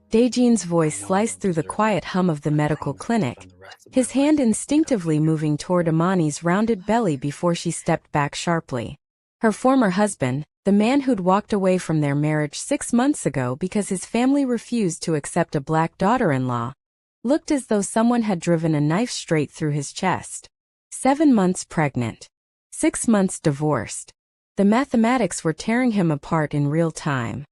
Dae-jin's voice sliced through the quiet hum of the medical clinic, his hand instinctively moving toward Imani's rounded belly before she stepped back sharply. Her former husband, the man who'd walked away from their marriage 6 months ago because his family refused to accept a black daughter-in-law, looked as though someone had driven a knife straight through his chest. 7 months pregnant. 6 months divorced. The mathematics were tearing him apart in real time.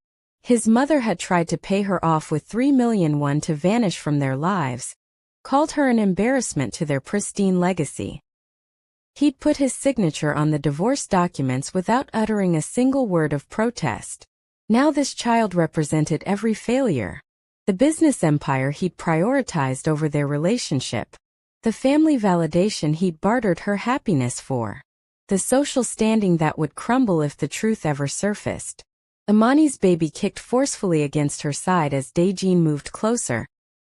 His mother had tried to pay her off with 3 million won to vanish from their lives, called her an embarrassment to their pristine legacy. He'd put his signature on the divorce documents without uttering a single word of protest. Now this child represented every failure. The business empire he'd prioritized over their relationship. The family validation he'd bartered her happiness for. The social standing that would crumble if the truth ever surfaced. Imani's baby kicked forcefully against her side as Dae-jin moved closer,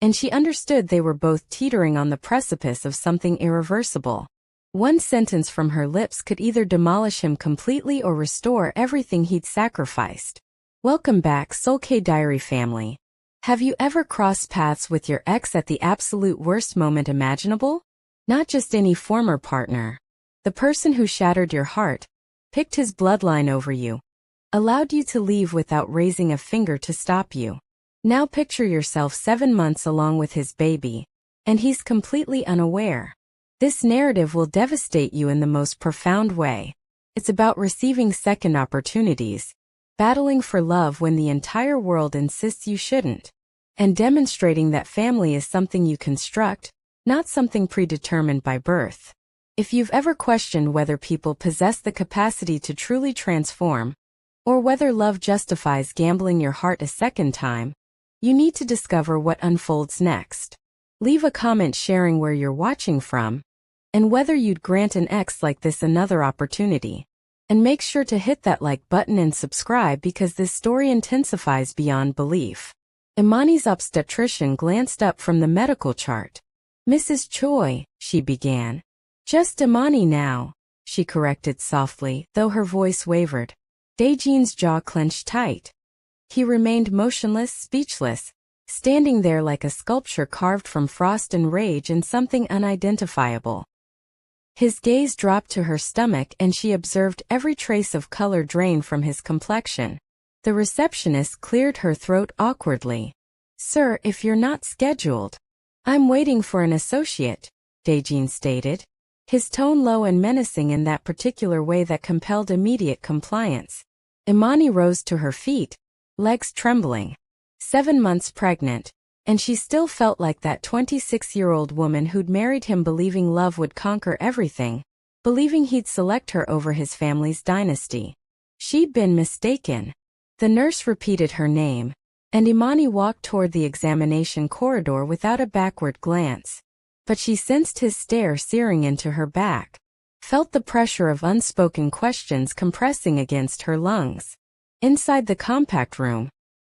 and she understood they were both teetering on the precipice of something irreversible. One sentence from her lips could either demolish him completely or restore everything he'd sacrificed. Welcome back, Seoul-K Diary family. Have you ever crossed paths with your ex at the absolute worst moment imaginable? Not just any former partner. The person who shattered your heart, picked his bloodline over you, allowed you to leave without raising a finger to stop you. Now picture yourself 7 months along with his baby, and he's completely unaware. This narrative will devastate you in the most profound way. It's about receiving second opportunities, battling for love when the entire world insists you shouldn't, and demonstrating that family is something you construct, not something predetermined by birth. If you've ever questioned whether people possess the capacity to truly transform, or whether love justifies gambling your heart a second time, you need to discover what unfolds next. Leave a comment sharing where you're watching from, and whether you'd grant an ex like this another opportunity. And make sure to hit that like button and subscribe because this story intensifies beyond belief. Imani's obstetrician glanced up from the medical chart. Mrs. Choi, she began. Just Imani now, she corrected softly, though her voice wavered. Dae-jin's jaw clenched tight. He remained motionless, speechless, standing there like a sculpture carved from frost and rage and something unidentifiable. His gaze dropped to her stomach and she observed every trace of color drain from his complexion. The receptionist cleared her throat awkwardly. Sir, if you're not scheduled. I'm waiting for an associate, Dae-jin stated, his tone low and menacing in that particular way that compelled immediate compliance. Imani rose to her feet, legs trembling. 7 months pregnant, and she still felt like that 26-year-old woman who'd married him believing love would conquer everything, believing he'd select her over his family's dynasty. She'd been mistaken. The nurse repeated her name, and Imani walked toward the examination corridor without a backward glance. But she sensed his stare searing into her back, felt the pressure of unspoken questions compressing against her lungs. Inside the compact room,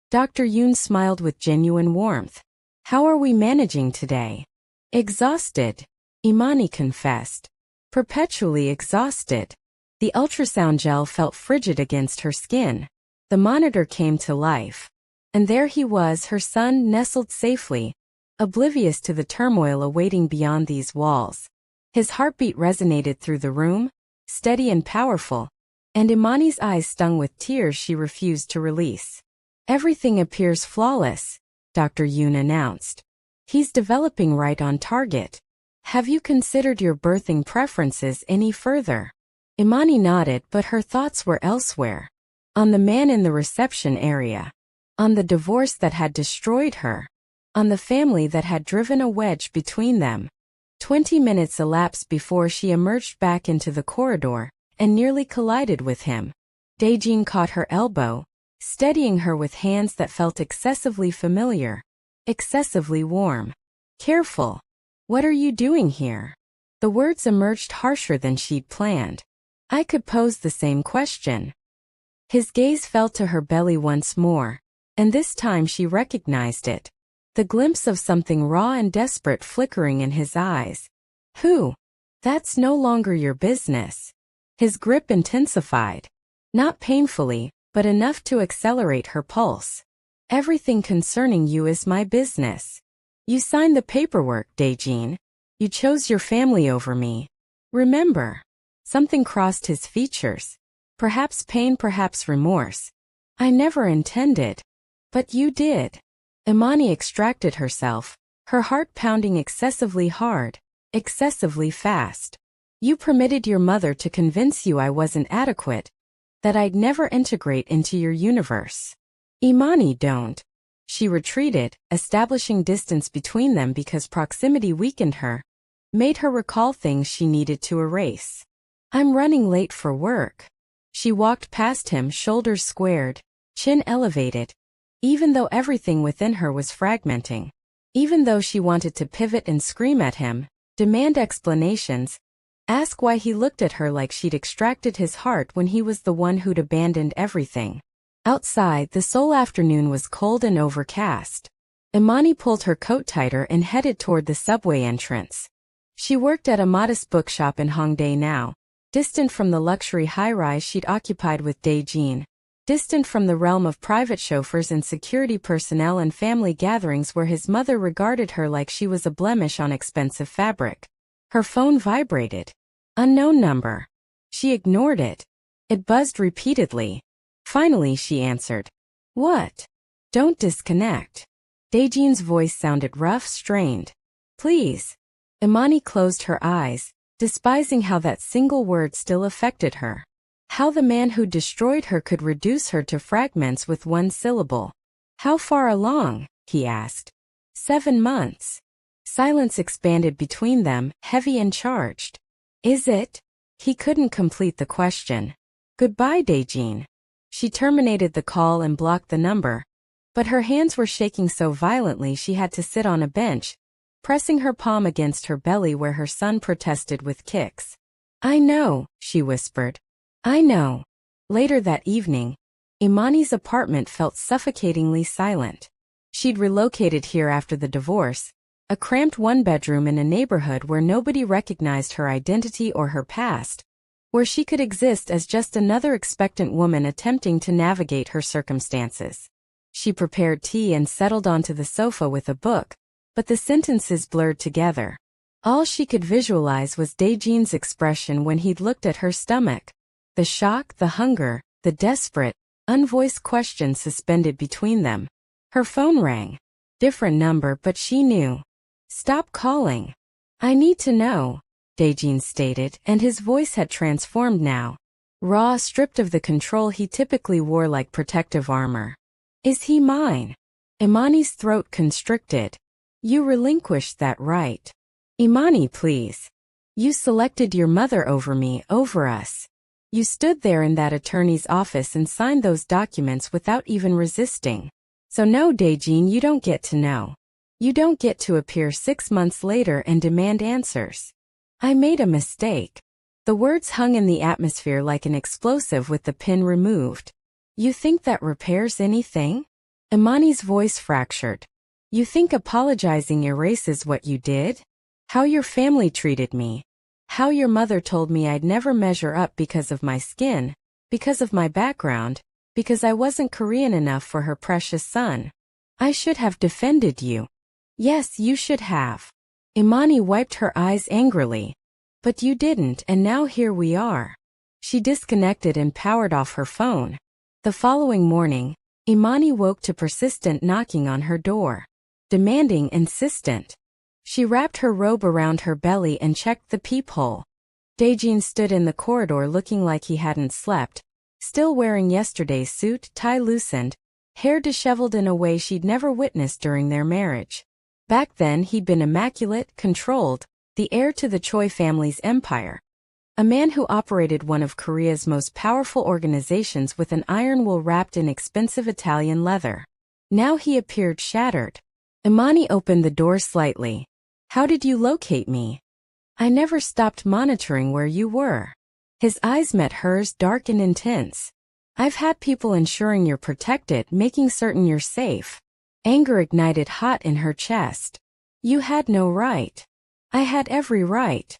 Dr. Yoon smiled with genuine warmth. How are we managing today? Exhausted, Imani confessed. Perpetually exhausted. The ultrasound gel felt frigid against her skin. The monitor came to life. And there he was, her son, nestled safely, oblivious to the turmoil awaiting beyond these walls. His heartbeat resonated through the room, steady and powerful, and Imani's eyes stung with tears she refused to release. Everything appears flawless, Dr. Yoon announced. He's developing right on target. Have you considered your birthing preferences any further? Imani nodded, but her thoughts were elsewhere. On the man in the reception area. On the divorce that had destroyed her. On the family that had driven a wedge between them. 20 minutes elapsed before she emerged back into the corridor and nearly collided with him. Dae-jin caught her elbow, steadying her with hands that felt excessively familiar, excessively warm. Careful. What are you doing here? The words emerged harsher than she'd planned. I could pose the same question. His gaze fell to her belly once more, and this time she recognized it. The glimpse of something raw and desperate flickering in his eyes. Who? That's no longer your business. His grip intensified. Not painfully, but enough to accelerate her pulse. Everything concerning you is my business. You signed the paperwork, Dae-jin. You chose your family over me. Remember. Something crossed his features. Perhaps pain, perhaps remorse. I never intended. But you did. Imani extracted herself, her heart pounding excessively hard, excessively fast. You permitted your mother to convince you I wasn't adequate, that I'd never integrate into your universe. Imani, don't. She retreated, establishing distance between them because proximity weakened her, made her recall things she needed to erase. I'm running late for work. She walked past him, shoulders squared, chin elevated, even though everything within her was fragmenting. Even though she wanted to pivot and scream at him, demand explanations, ask why he looked at her like she'd extracted his heart when he was the one who'd abandoned everything. Outside, the sole afternoon was cold and overcast. Imani pulled her coat tighter and headed toward the subway entrance. She worked at a modest bookshop in Hongdae now, distant from the luxury high-rise she'd occupied with Dae-jin, distant from the realm of private chauffeurs and security personnel and family gatherings where his mother regarded her like she was a blemish on expensive fabric. Her phone vibrated. Unknown number. She ignored it. It buzzed repeatedly. Finally she answered. What? Don't disconnect. Dae-jin's voice sounded rough, strained. Please. Imani closed her eyes, despising how that single word still affected her. How the man who destroyed her could reduce her to fragments with one syllable. How far along? He asked. 7 months. Silence expanded between them, heavy and charged. Is it? He couldn't complete the question. Goodbye, Dae-jin. She terminated the call and blocked the number, but her hands were shaking so violently she had to sit on a bench, pressing her palm against her belly where her son protested with kicks. I know, she whispered. I know. Later that evening, Imani's apartment felt suffocatingly silent. She'd relocated here after the divorce, a cramped one-bedroom in a neighborhood where nobody recognized her identity or her past, where she could exist as just another expectant woman attempting to navigate her circumstances. She prepared tea and settled onto the sofa with a book, but the sentences blurred together. All she could visualize was Dae-jin's expression when he'd looked at her stomach. The shock, the hunger, the desperate, unvoiced question suspended between them. Her phone rang. Different number, but she knew. Stop calling. I need to know, Dae-jin stated, and his voice had transformed now. Raw, stripped of the control he typically wore like protective armor. Is he mine? Imani's throat constricted. You relinquished that right. Imani, please. You selected your mother over me, over us. You stood there in that attorney's office and signed those documents without even resisting. So no, Dae-jin, you don't get to know. You don't get to appear 6 months later and demand answers. I made a mistake. The words hung in the atmosphere like an explosive with the pin removed. You think that repairs anything? Imani's voice fractured. You think apologizing erases what you did? How your family treated me. How your mother told me I'd never measure up because of my skin, because of my background, because I wasn't Korean enough for her precious son. I should have defended you. Yes, you should have. Imani wiped her eyes angrily. But you didn't, and now here we are. She disconnected and powered off her phone. The following morning, Imani woke to persistent knocking on her door. Demanding, insistent. She wrapped her robe around her belly and checked the peephole. Dae-jin stood in the corridor looking like he hadn't slept, still wearing yesterday's suit, tie loosened, hair disheveled in a way she'd never witnessed during their marriage. Back then he'd been immaculate, controlled, the heir to the Choi family's empire. A man who operated one of Korea's most powerful organizations with an iron will wrapped in expensive Italian leather. Now he appeared shattered. Imani opened the door slightly. How did you locate me? I never stopped monitoring where you were. His eyes met hers, dark and intense. I've had people ensuring you're protected, making certain you're safe. Anger ignited hot in her chest. You had no right. I had every right.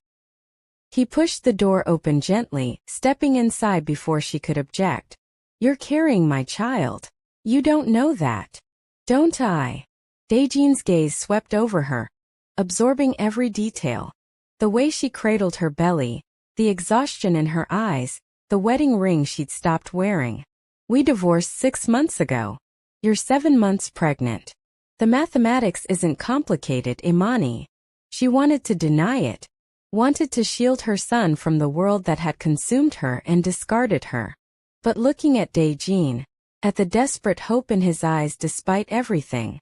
He pushed the door open gently, stepping inside before she could object. You're carrying my child. You don't know that. Don't I? Dae-jin's gaze swept over her, absorbing every detail. The way she cradled her belly, the exhaustion in her eyes, the wedding ring she'd stopped wearing. We divorced 6 months ago. You're 7 months pregnant. The mathematics isn't complicated, Imani. She wanted to deny it, wanted to shield her son from the world that had consumed her and discarded her. But looking at Dae-jin, at the desperate hope in his eyes despite everything.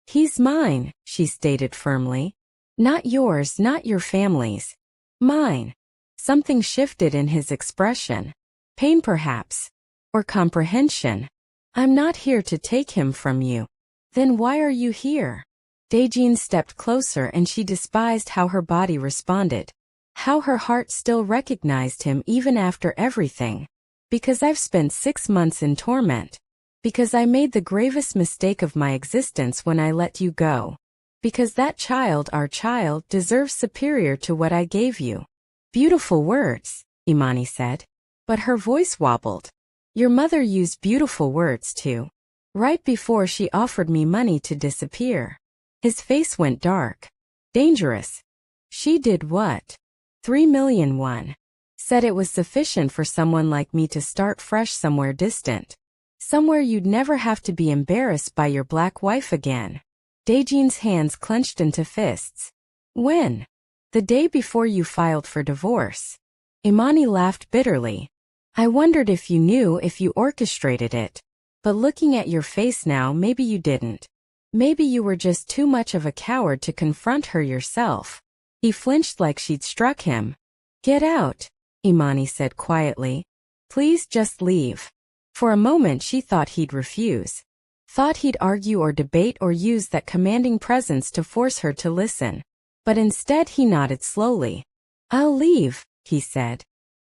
He's mine, she stated firmly. Not yours, not your family's. Mine. Something shifted in his expression. Pain perhaps. Or comprehension. I'm not here to take him from you. Then why are you here? Dae-jin stepped closer and she despised how her body responded. How her heart still recognized him even after everything. Because I've spent 6 months in torment. Because I made the gravest mistake of my existence when I let you go. Because that child, our child, deserves superior to what I gave you. Beautiful words, Imani said. But her voice wobbled. Your mother used beautiful words too. Right before she offered me money to disappear. His face went dark. Dangerous. She did what? 3 million won. Said it was sufficient for someone like me to start fresh somewhere distant. Somewhere you'd never have to be embarrassed by your black wife again. Dae-jin's hands clenched into fists. When? The day before you filed for divorce. Imani laughed bitterly. I wondered if you knew, if you orchestrated it. But looking at your face now, maybe you didn't. Maybe you were just too much of a coward to confront her yourself. He flinched like she'd struck him. Get out, Imani said quietly. Please just leave. For a moment she thought he'd refuse. Thought he'd argue or debate or use that commanding presence to force her to listen. But instead he nodded slowly. I'll leave, he said.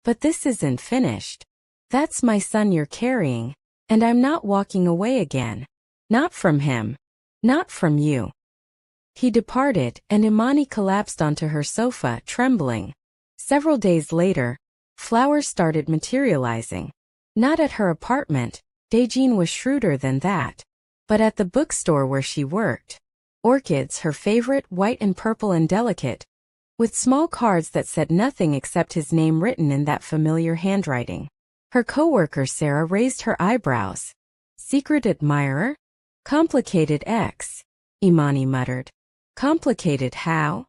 But this isn't finished. That's my son you're carrying. And I'm not walking away again. Not from him. Not from you. He departed, and Imani collapsed onto her sofa, trembling. Several days later, flowers started materializing. Not at her apartment, Dae-jin was shrewder than that. But at the bookstore where she worked. Orchids, her favorite, white and purple and delicate, with small cards that said nothing except his name written in that familiar handwriting. Her coworker Sarah raised her eyebrows. Secret admirer? Complicated ex, Imani muttered. Complicated how?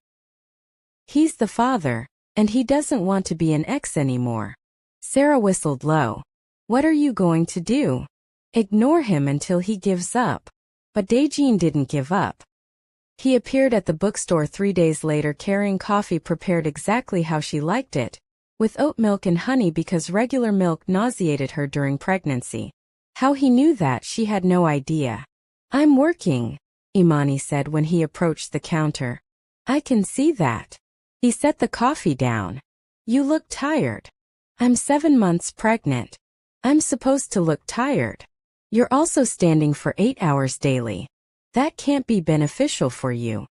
He's the father, and he doesn't want to be an ex anymore. Sarah whistled low. What are you going to do? Ignore him until he gives up. But Dae-jin didn't give up. He appeared at the bookstore 3 days later carrying coffee prepared exactly how she liked it, with oat milk and honey because regular milk nauseated her during pregnancy. How he knew that she had no idea. I'm working, Imani said when he approached the counter. I can see that. He set the coffee down. You look tired. I'm 7 months pregnant. I'm supposed to look tired. You're also standing for 8 hours daily. That can't be beneficial for you.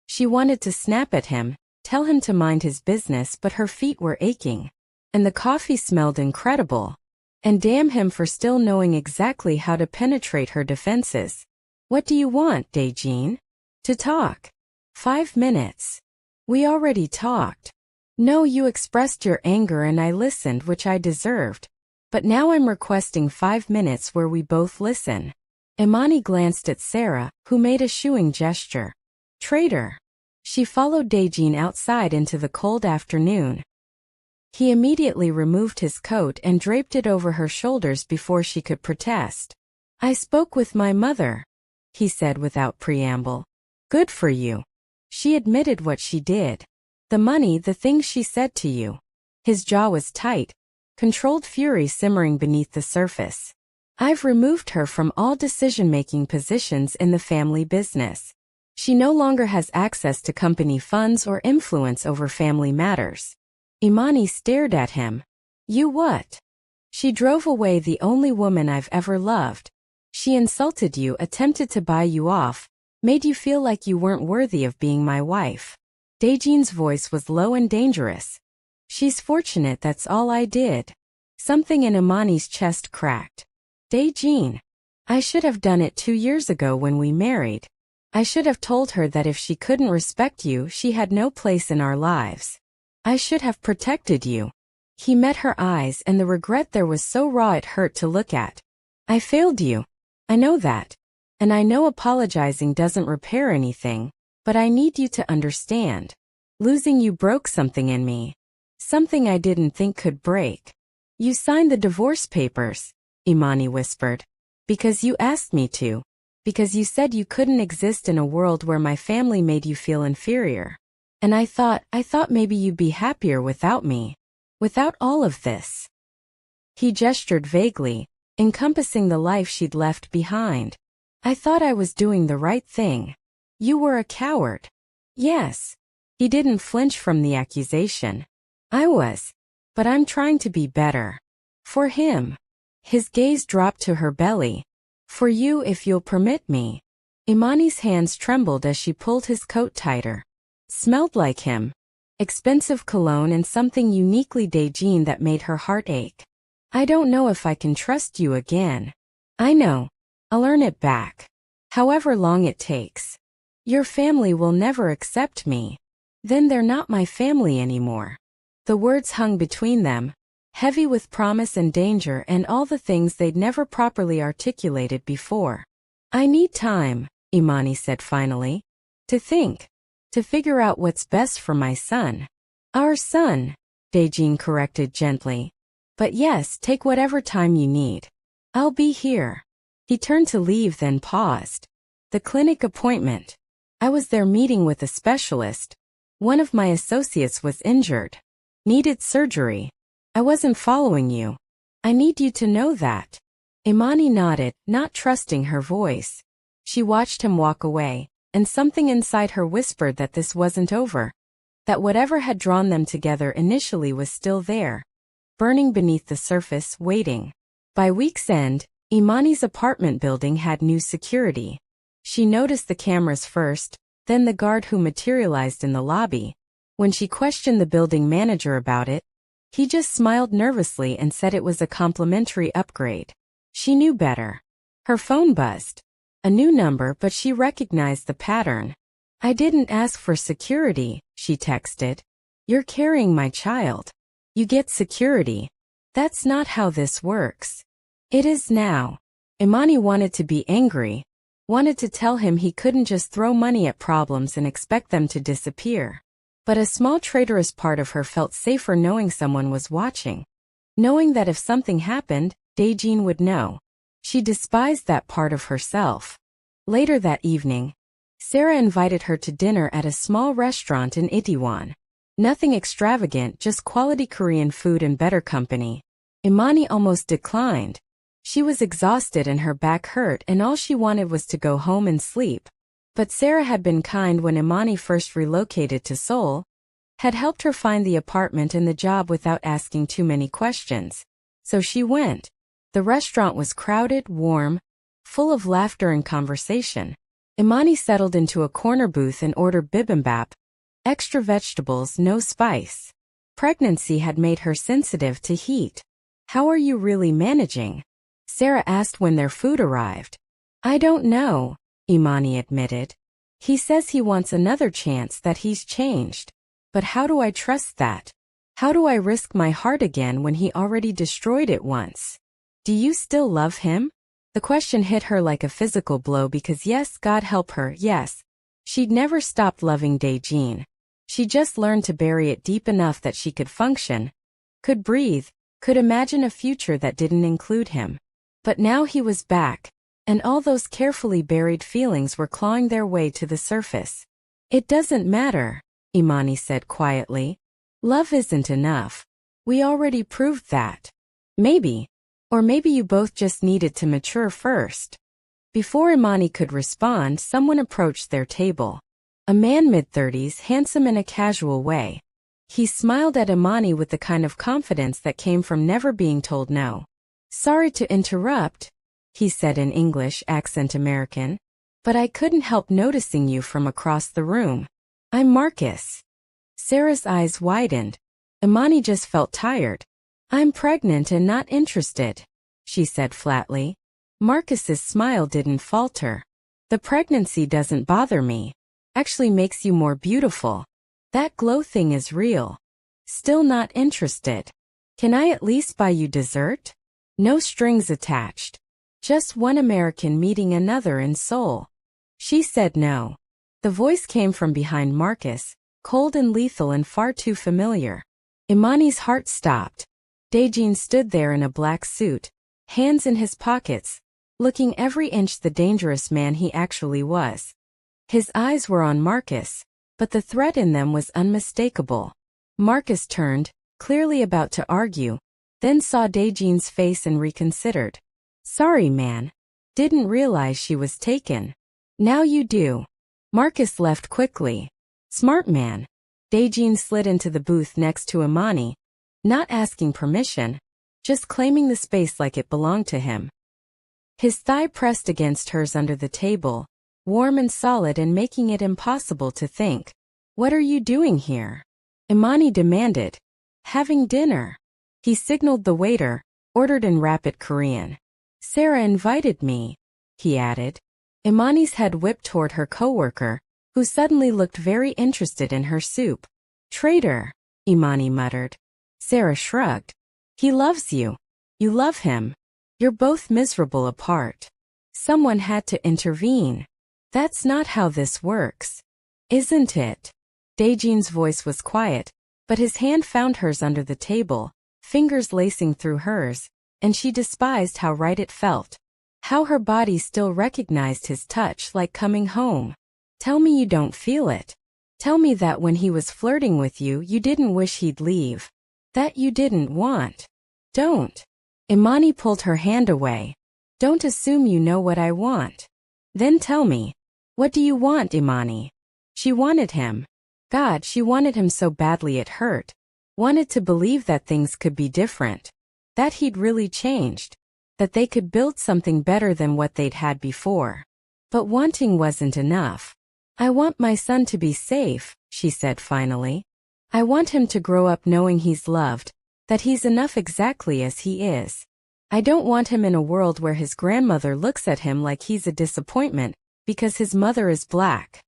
She wanted to snap at him, tell him to mind his business, but her feet were aching. And the coffee smelled incredible. And damn him for still knowing exactly how to penetrate her defenses. What do you want, Dae-jin? To talk. 5 minutes. We already talked. No, you expressed your anger and I listened, which I deserved. But now I'm requesting 5 minutes where we both listen. Imani glanced at Sarah, who made a shooing gesture. Traitor. She followed Dae-jin outside into the cold afternoon. He immediately removed his coat and draped it over her shoulders before she could protest. I spoke with my mother, he said without preamble. Good for you. She admitted what she did. The money, the things she said to you. His jaw was tight, controlled fury simmering beneath the surface. I've removed her from all decision-making positions in the family business. She no longer has access to company funds or influence over family matters. Imani stared at him. You what? She drove away the only woman I've ever loved. She insulted you, attempted to buy you off, made you feel like you weren't worthy of being my wife. Dae-jin's voice was low and dangerous. She's fortunate that's all I did. Something in Imani's chest cracked. Dae-jin. I should have done it 2 years ago when we married. I should have told her that if she couldn't respect you, she had no place in our lives. I should have protected you. He met her eyes, and the regret there was so raw it hurt to look at. I failed you. I know that. And I know apologizing doesn't repair anything, but I need you to understand. Losing you broke something in me. Something I didn't think could break. You signed the divorce papers, Imani whispered. Because you asked me to. Because you said you couldn't exist in a world where my family made you feel inferior. And I thought maybe you'd be happier without me. Without all of this. He gestured vaguely, encompassing the life she'd left behind. I thought I was doing the right thing. You were a coward. Yes. He didn't flinch from the accusation. I was. But I'm trying to be better. For him. His gaze dropped to her belly. For you, if you'll permit me. Imani's hands trembled as she pulled his coat tighter. Smelled like him. Expensive cologne and something uniquely Dae-jin that made her heart ache. I don't know if I can trust you again. I know. I'll earn it back. However long it takes. Your family will never accept me. Then they're not my family anymore. The words hung between them, heavy with promise and danger and all the things they'd never properly articulated before. I need time, Imani said finally. To think. To figure out what's best for my son. Our son, Dae-jin corrected gently. But yes, take whatever time you need. I'll be here. He turned to leave, then paused. The clinic appointment. I was there meeting with a specialist. One of my associates was injured. Needed surgery. I wasn't following you. I need you to know that. Imani nodded, not trusting her voice. She watched him walk away, and something inside her whispered that this wasn't over. That whatever had drawn them together initially was still there. Burning beneath the surface, waiting. By week's end, Imani's apartment building had new security. She noticed the cameras first, then the guard who materialized in the lobby. When she questioned the building manager about it, he just smiled nervously and said it was a complimentary upgrade. She knew better. Her phone buzzed. A new number, but she recognized the pattern. I didn't ask for security, she texted. You're carrying my child. You get security. That's not how this works. It is now. Imani wanted to be angry. Wanted to tell him he couldn't just throw money at problems and expect them to disappear. But a small traitorous part of her felt safer knowing someone was watching. Knowing that if something happened, Dae-jin would know. She despised that part of herself. Later that evening, Sarah invited her to dinner at a small restaurant in Itaewon. Nothing extravagant, just quality Korean food and better company. Imani almost declined. She was exhausted and her back hurt, and all she wanted was to go home and sleep. But Sarah had been kind when Imani first relocated to Seoul, had helped her find the apartment and the job without asking too many questions. So she went. The restaurant was crowded, warm, full of laughter and conversation. Imani settled into a corner booth and ordered bibimbap. Extra vegetables, no spice. Pregnancy had made her sensitive to heat. How are you really managing? Sarah asked when their food arrived. I don't know, Imani admitted. He says he wants another chance, that he's changed. But how do I trust that? How do I risk my heart again when he already destroyed it once? Do you still love him? The question hit her like a physical blow because yes, God help her, yes. She'd never stopped loving Dae-jin. She just learned to bury it deep enough that she could function, could breathe, could imagine a future that didn't include him. But now he was back, and all those carefully buried feelings were clawing their way to the surface. It doesn't matter, Imani said quietly. Love isn't enough. We already proved that. Maybe. Or maybe you both just needed to mature first. Before Imani could respond, someone approached their table. A man mid-30s, handsome in a casual way. He smiled at Imani with the kind of confidence that came from never being told no. Sorry to interrupt, he said in English, accent American, but I couldn't help noticing you from across the room. I'm Marcus. Sarah's eyes widened. Imani just felt tired. I'm pregnant and not interested, she said flatly. Marcus's smile didn't falter. The pregnancy doesn't bother me. Actually makes you more beautiful. That glow thing is real. Still not interested. Can I at least buy you dessert? No strings attached. Just one American meeting another in Seoul. She said no. The voice came from behind Marcus, cold and lethal and far too familiar. Imani's heart stopped. Dae-jin stood there in a black suit, hands in his pockets, looking every inch the dangerous man he actually was. His eyes were on Marcus, but the threat in them was unmistakable. Marcus turned, clearly about to argue, then saw Dae-jin's face and reconsidered. Sorry, man. Didn't realize she was taken. Now you do. Marcus left quickly. Smart man. Dae-jin slid into the booth next to Imani, not asking permission, just claiming the space like it belonged to him. His thigh pressed against hers under the table, warm and solid and making it impossible to think. What are you doing here? Imani demanded. Having dinner. He signaled the waiter, ordered in rapid Korean. Sarah invited me, he added. Imani's head whipped toward her coworker, who suddenly looked very interested in her soup. Traitor, Imani muttered. Sarah shrugged. He loves you. You love him. You're both miserable apart. Someone had to intervene. That's not how this works. Isn't it? Dae-jin's voice was quiet, but his hand found hers under the table, fingers lacing through hers, and she despised how right it felt. How her body still recognized his touch like coming home. Tell me you don't feel it. Tell me that when he was flirting with you, you didn't wish he'd leave. That you didn't want. Don't. Imani pulled her hand away. Don't assume you know what I want. Then tell me. What do you want, Imani? She wanted him. God, she wanted him so badly it hurt. Wanted to believe that things could be different. That he'd really changed. That they could build something better than what they'd had before. But wanting wasn't enough. I want my son to be safe, she said finally. I want him to grow up knowing he's loved, that he's enough exactly as he is. I don't want him in a world where his grandmother looks at him like he's a disappointment because his mother is black.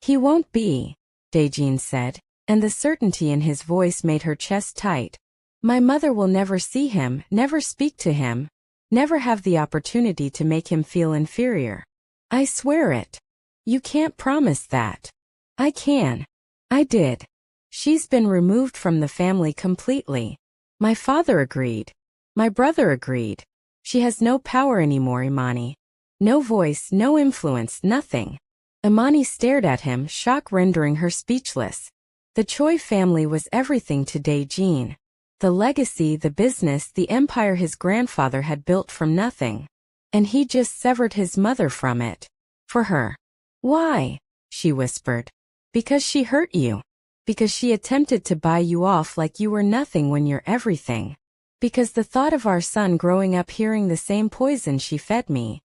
He won't be, Dae-jin said, and the certainty in his voice made her chest tight. My mother will never see him, never speak to him, never have the opportunity to make him feel inferior. I swear it. You can't promise that. I can. I did. She's been removed from the family completely. My father agreed. My brother agreed. She has no power anymore, Imani. No voice, no influence, nothing. Imani stared at him, shock rendering her speechless. The Choi family was everything to Dae-jin. The legacy, the business, the empire his grandfather had built from nothing. And he just severed his mother from it. For her. Why? She whispered. Because she hurt you. Because she attempted to buy you off like you were nothing when you're everything. Because the thought of our son growing up hearing the same poison she fed me.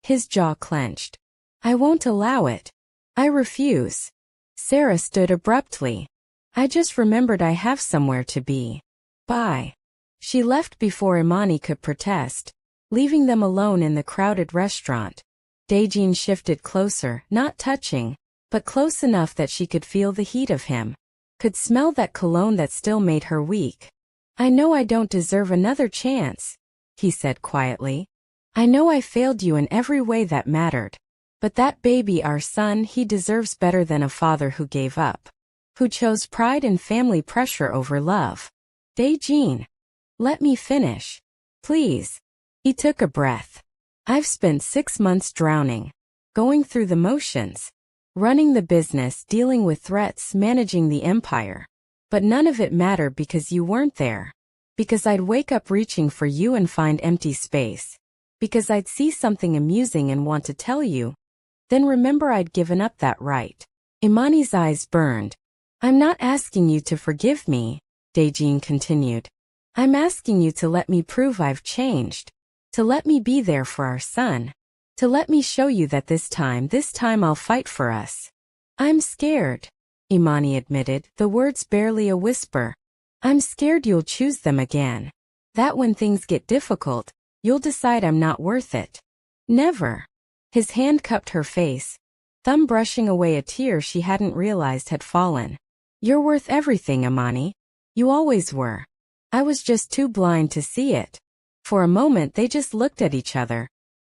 His jaw clenched. I won't allow it. I refuse. Sarah stood abruptly. I just remembered I have somewhere to be. Bye. She left before Imani could protest, leaving them alone in the crowded restaurant. Dae-jin shifted closer, not touching, but close enough that she could feel the heat of him, could smell that cologne that still made her weak. I know I don't deserve another chance, he said quietly. I know I failed you in every way that mattered. But that baby, our son, he deserves better than a father who gave up. Who chose pride and family pressure over love. Dae-jin. Let me finish. Please. He took a breath. I've spent 6 months drowning. Going through the motions. Running the business, dealing with threats, managing the empire. But none of it mattered because you weren't there. Because I'd wake up reaching for you and find empty space. Because I'd see something amusing and want to tell you. Then remember I'd given up that right. Imani's eyes burned. I'm not asking you to forgive me, Dae-jin continued. I'm asking you to let me prove I've changed. To let me be there for our son. To let me show you that this time I'll fight for us. I'm scared, Imani admitted, the words barely a whisper. I'm scared you'll choose them again. That when things get difficult, You'll decide I'm not worth it. Never. His hand cupped her face, thumb brushing away a tear she hadn't realized had fallen. You're worth everything, Imani. You always were. I was just too blind to see it. For a moment they just looked at each other,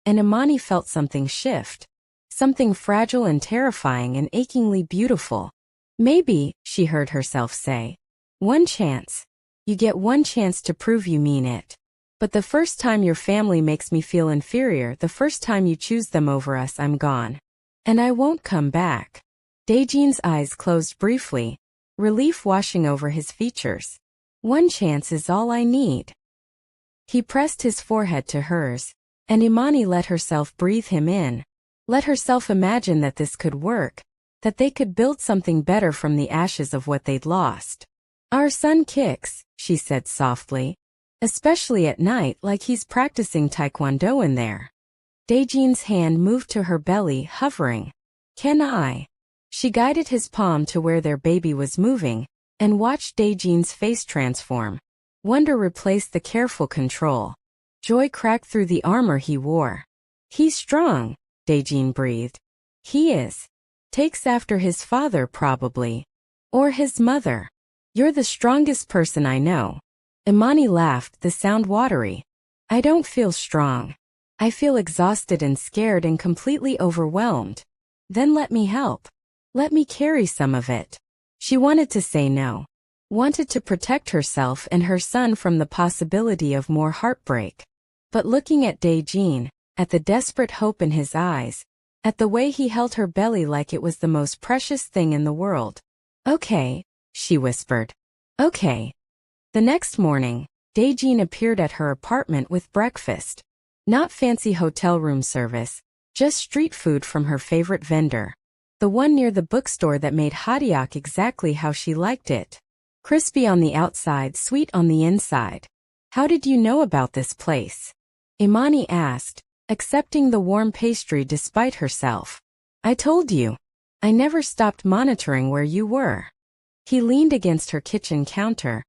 and Imani felt something shift. Something fragile and terrifying and achingly beautiful. Maybe, she heard herself say. One chance. You get one chance to prove you mean it. But the first time your family makes me feel inferior, the first time you choose them over us, I'm gone. And I won't come back. Dae-jin's eyes closed briefly, relief washing over his features. One chance is all I need. He pressed his forehead to hers, and Imani let herself breathe him in. Let herself imagine that this could work, that they could build something better from the ashes of what they'd lost. Our son kicks, she said softly. Especially at night, like he's practicing taekwondo in there. Dae-jin's hand moved to her belly, hovering. Can I? She guided his palm to where their baby was moving, and watched Dae-jin's face transform. Wonder replaced the careful control. Joy cracked through the armor he wore. He's strong, Dae-jin breathed. He is. Takes after his father probably. Or his mother. You're the strongest person I know. Imani laughed, the sound watery. I don't feel strong. I feel exhausted and scared and completely overwhelmed. Then let me help. Let me carry some of it. She wanted to say no. Wanted to protect herself and her son from the possibility of more heartbreak. But looking at Dae-jin, at the desperate hope in his eyes, at the way he held her belly like it was the most precious thing in the world. Okay, she whispered. Okay. The next morning, Dae-jin appeared at her apartment with breakfast. Not fancy hotel room service, just street food from her favorite vendor. The one near the bookstore that made hotteok exactly how she liked it. Crispy on the outside, sweet on the inside. How did you know about this place? Imani asked, accepting the warm pastry despite herself. I told you. I never stopped monitoring where you were. He leaned against her kitchen counter,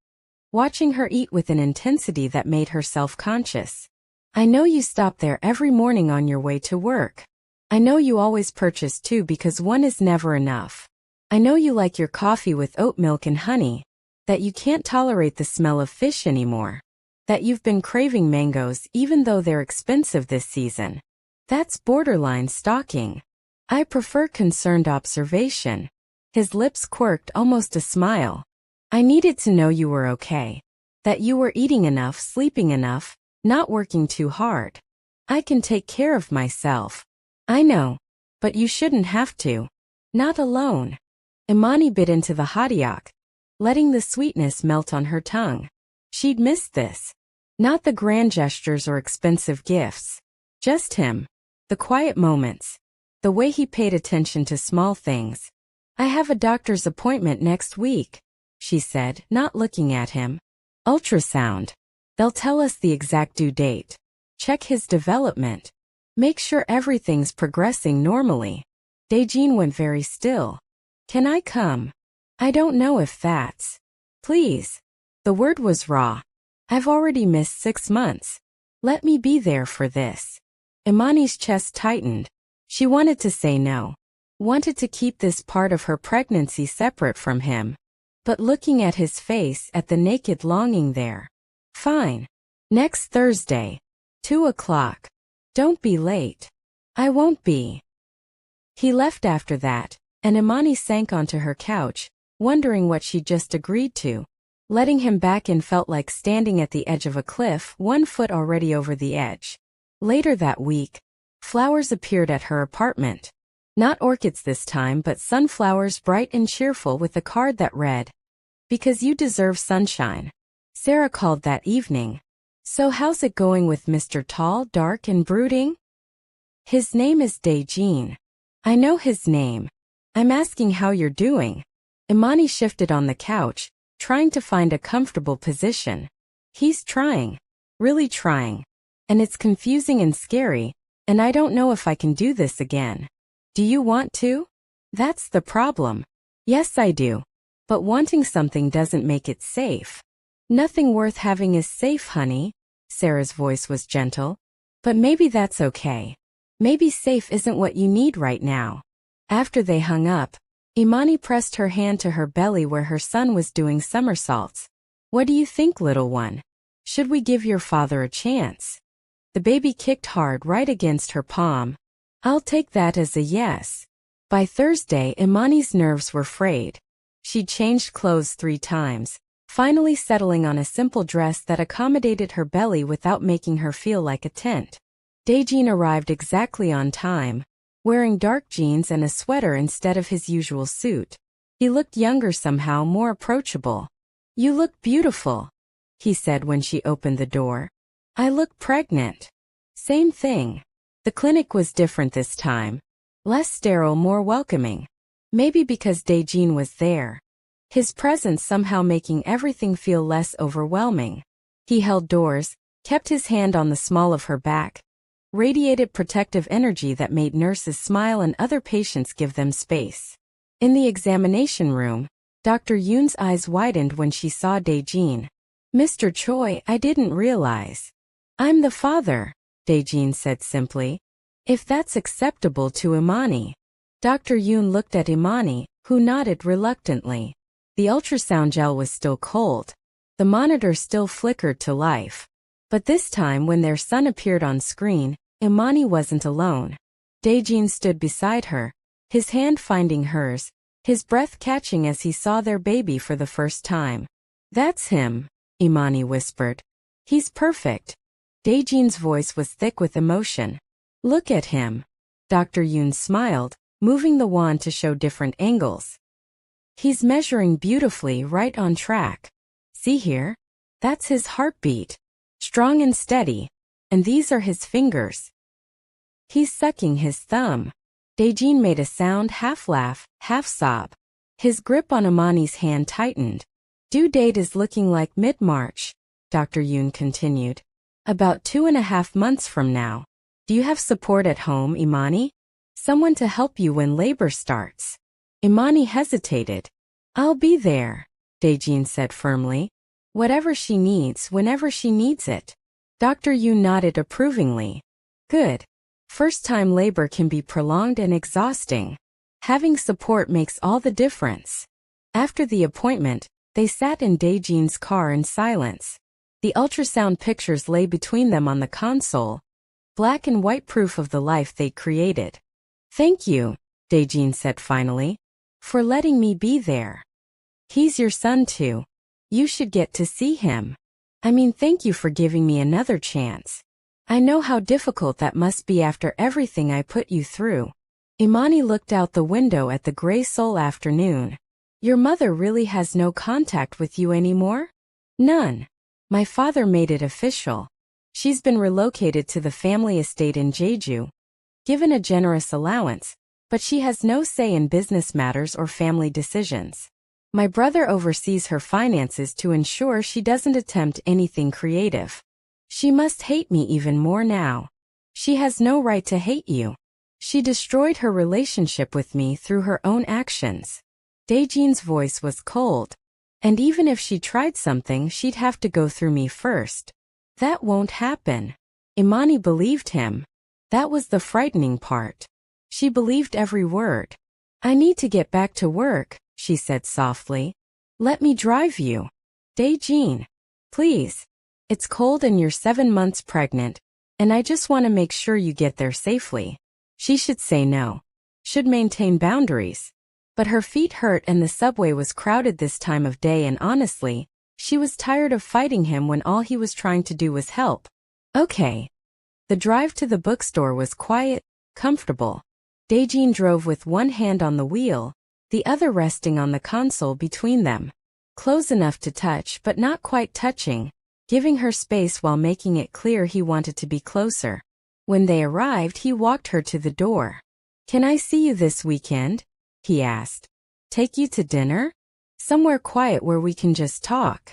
watching her eat with an intensity that made her self-conscious. I know you stop there every morning on your way to work. I know you always purchase two because one is never enough. I know you like your coffee with oat milk and honey, that you can't tolerate the smell of fish anymore, that you've been craving mangoes even though they're expensive this season. That's borderline stalking. I prefer concerned observation. His lips quirked, almost a smile. I needed to know you were okay. That you were eating enough, sleeping enough, not working too hard. I can take care of myself. I know. But you shouldn't have to. Not alone. Imani bit into the hotteok, letting the sweetness melt on her tongue. She'd missed this. Not the grand gestures or expensive gifts. Just him. The quiet moments. The way he paid attention to small things. I have a doctor's appointment next week, she said, not looking at him. Ultrasound. They'll tell us the exact due date. Check his development. Make sure everything's progressing normally. Dae-jin went very still. Can I come? I don't know if that's. Please. The word was raw. I've already missed 6 months. Let me be there for this. Imani's chest tightened. She wanted to say no. Wanted to keep this part of her pregnancy separate from him. But looking at his face, at the naked longing there. Fine. Next Thursday. 2 o'clock. Don't be late. I won't be. He left after that, and Imani sank onto her couch, wondering what she'd just agreed to. Letting him back in felt like standing at the edge of a cliff, 1 foot already over the edge. Later that week, flowers appeared at her apartment. Not orchids this time, but sunflowers, bright and cheerful, with a card that read, "Because you deserve sunshine." Sarah called that evening. So how's it going with Mr. Tall, dark and brooding? His name is Dae-jin. I know his name. I'm asking how you're doing. Imani shifted on the couch, trying to find a comfortable position. He's trying. Really trying. And it's confusing and scary, and I don't know if I can do this again. Do you want to? That's the problem. Yes, I do. But wanting something doesn't make it safe. Nothing worth having is safe, honey. Sarah's voice was gentle. But maybe that's okay. Maybe safe isn't what you need right now. After they hung up, Imani pressed her hand to her belly where her son was doing somersaults. What do you think, little one? Should we give your father a chance? The baby kicked hard right against her palm. I'll take that as a yes. By Thursday, Imani's nerves were frayed. She'd changed clothes 3 times, finally settling on a simple dress that accommodated her belly without making her feel like a tent. Dae-jin arrived exactly on time, wearing dark jeans and a sweater instead of his usual suit. He looked younger somehow, more approachable. You look beautiful, he said when she opened the door. I look pregnant. Same thing. The clinic was different this time. Less sterile, more welcoming. Maybe because Dae-jin was there. His presence somehow making everything feel less overwhelming. He held doors, kept his hand on the small of her back, radiated protective energy that made nurses smile and other patients give them space. In the examination room, Dr. Yoon's eyes widened when she saw Dae-jin. Mr. Choi, I didn't realize. I'm the father, Dae-jin said simply. If that's acceptable to Imani. Dr. Yoon looked at Imani, who nodded reluctantly. The ultrasound gel was still cold. The monitor still flickered to life. But this time when their son appeared on screen, Imani wasn't alone. Dae-jin stood beside her, his hand finding hers, his breath catching as he saw their baby for the first time. That's him, Imani whispered. He's perfect. Dae-jin's voice was thick with emotion. Look at him. Dr. Yoon smiled, moving the wand to show different angles. He's measuring beautifully, right on track. See here? That's his heartbeat. Strong and steady. And these are his fingers. He's sucking his thumb. Dae-jin made a sound, half laugh, half sob. His grip on Imani's hand tightened. Due date is looking like mid-March, Dr. Yoon continued. About 2.5 months from now. Do you have support at home, Imani? Someone to help you when labor starts? Imani hesitated. I'll be there, Dae-jin said firmly. Whatever she needs, whenever she needs it. Dr. Yoon nodded approvingly. Good. First-time labor can be prolonged and exhausting. Having support makes all the difference. After the appointment, they sat in Dae-jin's car in silence. The ultrasound pictures lay between them on the console, black and white proof of the life they'd created. Thank you, Dae-jin said finally, for letting me be there. He's your son too. You should get to see him. Thank you for giving me another chance. I know how difficult that must be after everything I put you through. Imani looked out the window at the gray Seoul afternoon. Your mother really has no contact with you anymore? None. My father made it official. She's been relocated to the family estate in Jeju, given a generous allowance, but she has no say in business matters or family decisions. My brother oversees her finances to ensure she doesn't attempt anything creative. She must hate me even more now. She has no right to hate you. She destroyed her relationship with me through her own actions. Dae-jin's voice was cold. And even if she tried something, she'd have to go through me first. That won't happen. Imani believed him. That was the frightening part. She believed every word. I need to get back to work, she said softly. Let me drive you. Dae-jin. Please. It's cold and you're 7 months pregnant, and I just want to make sure you get there safely. She should say no. Should maintain boundaries. But her feet hurt and the subway was crowded this time of day, and honestly, she was tired of fighting him when all he was trying to do was help. Okay. The drive to the bookstore was quiet, comfortable. Dae-jin drove with one hand on the wheel, the other resting on the console between them. Close enough to touch but not quite touching, giving her space while making it clear he wanted to be closer. When they arrived, he walked her to the door. Can I see you this weekend? He asked. Take you to dinner? Somewhere quiet where we can just talk.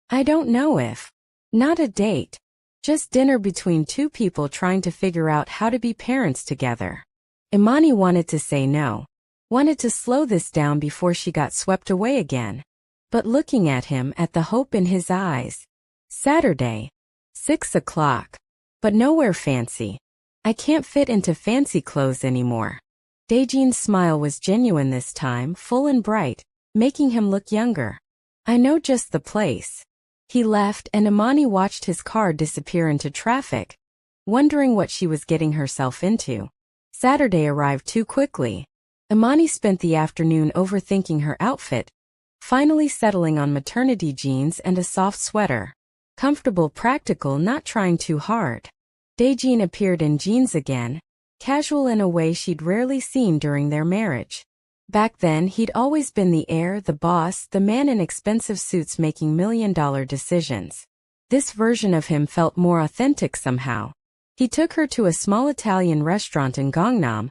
I don't know if. Not a date. Just dinner between two people trying to figure out how to be parents together. Imani wanted to say no. Wanted to slow this down before she got swept away again. But looking at him, at the hope in his eyes. Saturday. 6 o'clock. But nowhere fancy. I can't fit into fancy clothes anymore. Dae-jin's smile was genuine this time, full and bright, making him look younger. I know just the place. He left and Imani watched his car disappear into traffic, wondering what she was getting herself into. Saturday arrived too quickly. Imani spent the afternoon overthinking her outfit, finally settling on maternity jeans and a soft sweater. Comfortable, practical, not trying too hard. Dae-jin appeared in jeans again, casual in a way she'd rarely seen during their marriage. Back then he'd always been the heir, the boss, the man in expensive suits making million-dollar decisions. This version of him felt more authentic somehow. He took her to a small Italian restaurant in Gangnam,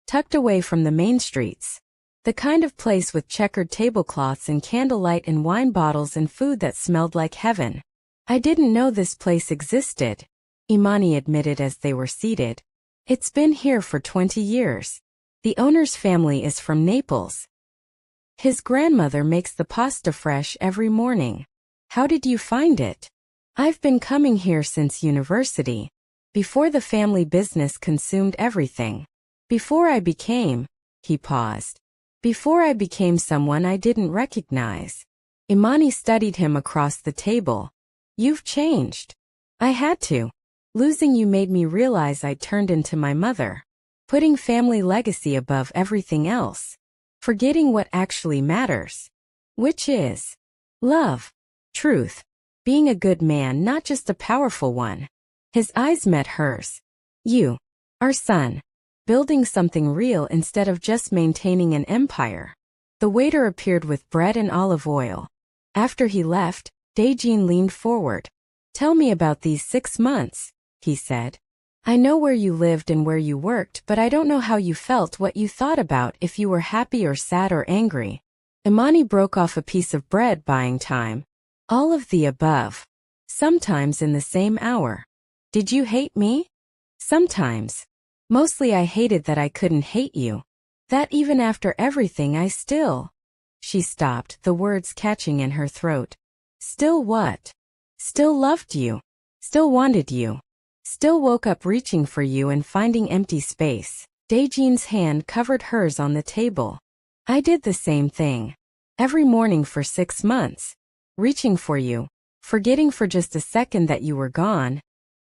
tucked away from the main streets. The kind of place with checkered tablecloths and candlelight and wine bottles and food that smelled like heaven. I didn't know this place existed, Imani admitted as they were seated. It's been here for 20 years. The owner's family is from Naples. His grandmother makes the pasta fresh every morning. How did you find it? I've been coming here since university, before the family business consumed everything. Before I became, he paused. Before I became someone I didn't recognize. Imani studied him across the table. You've changed. I had to. Losing you made me realize I'd turned into my mother. Putting family legacy above everything else. Forgetting what actually matters. Which is love, truth, being a good man, not just a powerful one. His eyes met hers. You, our son, building something real instead of just maintaining an empire. The waiter appeared with bread and olive oil. After he left, Dae-jin leaned forward. Tell me about these 6 months, he said. I know where you lived and where you worked, but I don't know how you felt, what you thought about, if you were happy or sad or angry. Imani broke off a piece of bread, buying time. All of the above. Sometimes in the same hour. Did you hate me? Sometimes. Mostly I hated that I couldn't hate you. That even after everything I still... She stopped, the words catching in her throat. Still what? Still loved you. Still wanted you. Still woke up reaching for you and finding empty space. Dae-jin's hand covered hers on the table. I did the same thing. Every morning for 6 months. Reaching for you. Forgetting for just a second that you were gone.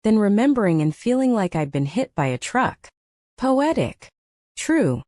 Then remembering and feeling like I'd been hit by a truck. Poetic. True.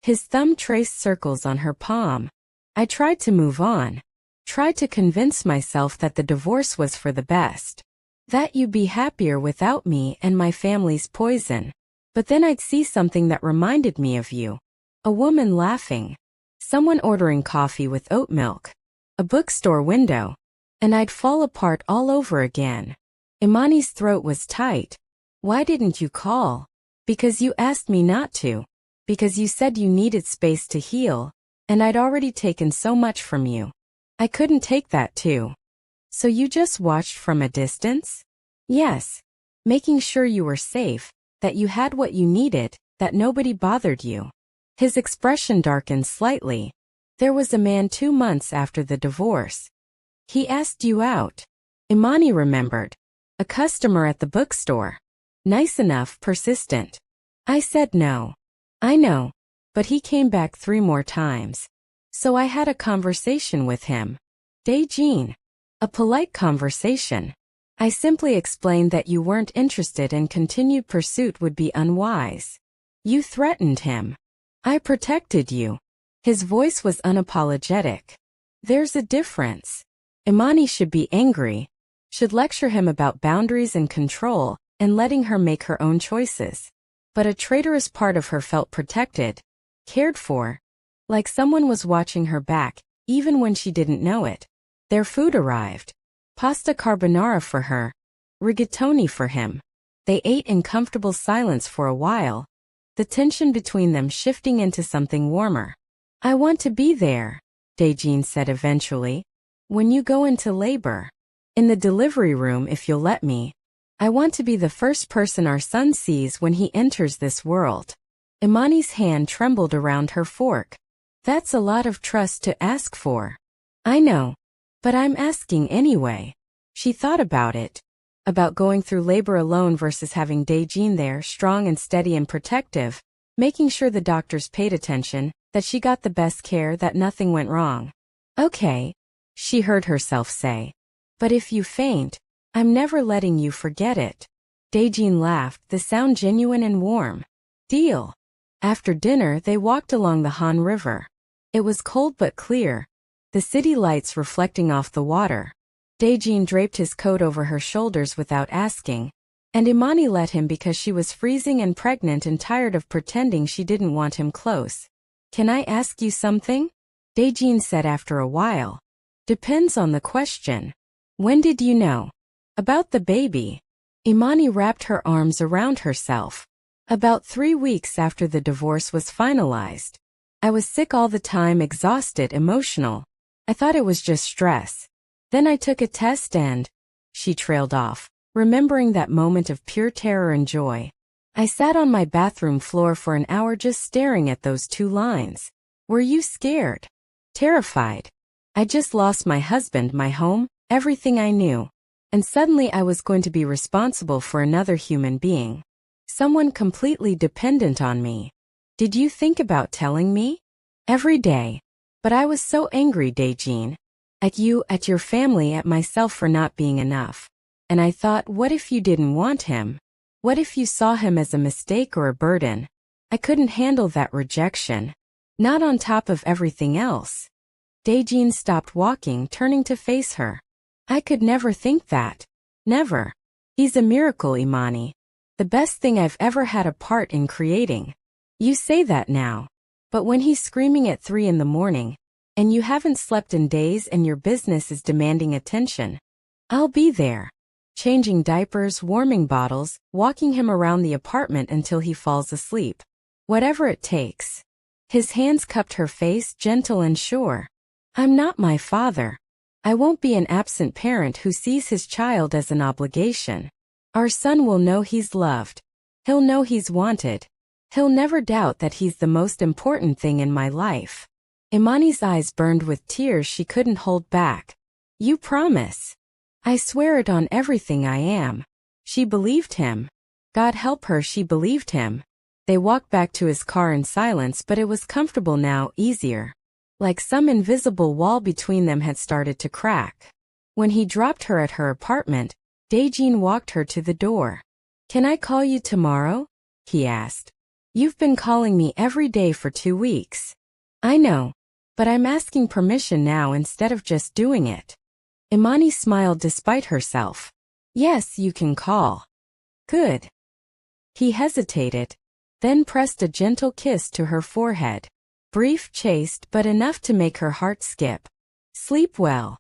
His thumb traced circles on her palm. I tried to move on. Tried to convince myself that the divorce was for the best. That you'd be happier without me and my family's poison. But then I'd see something that reminded me of you. A woman laughing. Someone ordering coffee with oat milk. A bookstore window. And I'd fall apart all over again. Imani's throat was tight. Why didn't you call? Because you asked me not to. Because you said you needed space to heal. And I'd already taken so much from you. I couldn't take that too. So you just watched from a distance? Yes. Making sure you were safe, that you had what you needed, that nobody bothered you. His expression darkened slightly. There was a man 2 months after the divorce. He asked you out. Imani remembered. A customer at the bookstore. Nice enough, persistent. I said no. I know. But he came back 3 more times. So I had a conversation with him. Dae-jin. A polite conversation. I simply explained that you weren't interested and continued pursuit would be unwise. You threatened him. I protected you. His voice was unapologetic. There's a difference. Imani should be angry. Should lecture him about boundaries and control, and letting her make her own choices. But a traitorous part of her felt protected. Cared for. Like someone was watching her back, even when she didn't know it. Their food arrived. Pasta carbonara for her. Rigatoni for him. They ate in comfortable silence for a while. The tension between them shifting into something warmer. I want to be there, Dae-jin said eventually. When you go into labor. In the delivery room, if you'll let me. I want to be the first person our son sees when he enters this world. Imani's hand trembled around her fork. That's a lot of trust to ask for. I know. But I'm asking anyway. She thought about it. about going through labor alone versus having Dae-jin there, strong and steady and protective, making sure the doctors paid attention, that she got the best care, that nothing went wrong. Okay, she heard herself say. But if you faint, I'm never letting you forget it. Dae-jin laughed, the sound genuine and warm. Deal. After dinner, they walked along the Han River. It was cold but clear, the city lights reflecting off the water. Dae-jin draped his coat over her shoulders without asking, and Imani let him because she was freezing and pregnant and tired of pretending she didn't want him close. Can I ask you something? Dae-jin said after a while. Depends on the question. When did you know? About the baby. Imani wrapped her arms around herself. About 3 weeks after the divorce was finalized. I was sick all the time, exhausted, emotional. I thought it was just stress. Then I took a test and... She trailed off, remembering that moment of pure terror and joy. I sat on my bathroom floor for an hour just staring at those 2 lines. Were you scared? Terrified. I just lost my husband, my home, everything I knew. And suddenly I was going to be responsible for another human being. Someone completely dependent on me. Did you think about telling me? Every day. But I was so angry, Dae-jin. At you, at your family, at myself for not being enough. And I thought, what if you didn't want him? What if you saw him as a mistake or a burden? I couldn't handle that rejection. Not on top of everything else. Dae-jin stopped walking, turning to face her. I could never think that. Never. He's a miracle, Imani. The best thing I've ever had a part in creating. You say that now. But when he's screaming at 3 in the morning, and you haven't slept in days and your business is demanding attention, I'll be there. Changing diapers, warming bottles, walking him around the apartment until he falls asleep. Whatever it takes. His hands cupped her face, gentle and sure. I'm not my father. I won't be an absent parent who sees his child as an obligation. Our son will know he's loved. He'll know he's wanted. He'll never doubt that he's the most important thing in my life. Imani's eyes burned with tears she couldn't hold back. You promise? I swear it on everything I am. She believed him. God help her, she believed him. They walked back to his car in silence, but it was comfortable now, easier. Like some invisible wall between them had started to crack. When he dropped her at her apartment, Dae-jin walked her to the door. Can I call you tomorrow? He asked. You've been calling me every day for 2 weeks. I know. But I'm asking permission now instead of just doing it. Imani smiled despite herself. Yes, you can call. Good. He hesitated, then pressed a gentle kiss to her forehead. Brief, chaste, but enough to make her heart skip. Sleep well.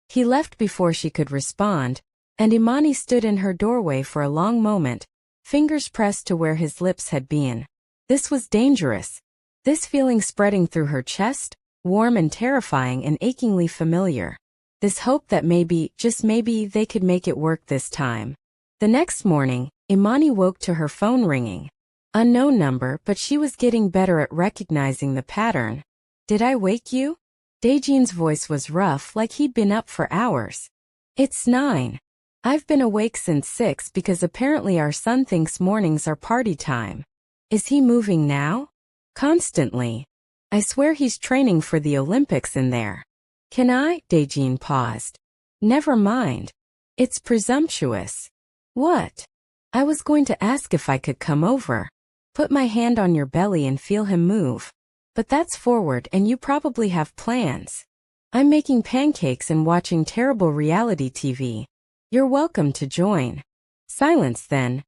He left before she could respond, and Imani stood in her doorway for a long moment, fingers pressed to where his lips had been. This was dangerous. This feeling spreading through her chest, warm and terrifying and achingly familiar. This hope that maybe, just maybe, they could make it work this time. The next morning, Imani woke to her phone ringing. Unknown number, but she was getting better at recognizing the pattern. Did I wake you? Dae-jin's voice was rough, like he'd been up for hours. It's 9. I've been awake since 6 because apparently our son thinks mornings are party time. Is he moving now? Constantly. I swear he's training for the Olympics in there. Can I? Dae-jin paused. Never mind. It's presumptuous. What? I was going to ask if I could come over. Put my hand on your belly and feel him move. But that's forward and you probably have plans. I'm making pancakes and watching terrible reality TV. You're welcome to join. Silence then.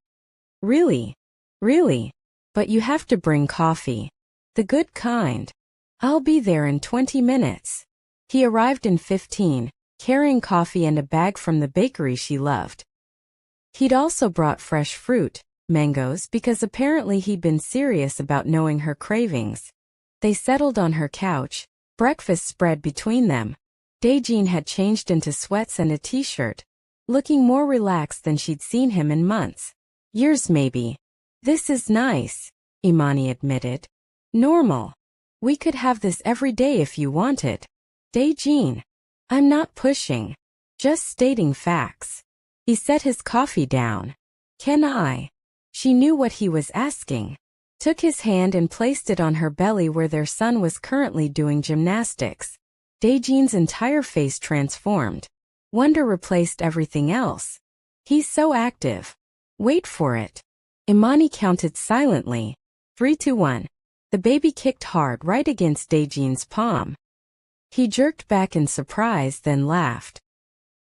Really? Really? But you have to bring coffee. The good kind. I'll be there in 20 minutes. He arrived in 15, carrying coffee and a bag from the bakery she loved. He'd also brought fresh fruit, mangoes, because apparently he'd been serious about knowing her cravings. They settled on her couch, breakfast spread between them. Dae-jin had changed into sweats and a t-shirt, looking more relaxed than she'd seen him in months. Years maybe. This is nice, Imani admitted. Normal. We could have this every day if you wanted. Dae-jin. I'm not pushing. Just stating facts. He set his coffee down. Can I? She knew what he was asking. Took his hand and placed it on her belly where their son was currently doing gymnastics. Dae-jin's entire face transformed. Wonder replaced everything else. He's so active. Wait for it. Imani counted silently. 3, 2, 1. The baby kicked hard right against Dae-jin's palm. He jerked back in surprise, then laughed.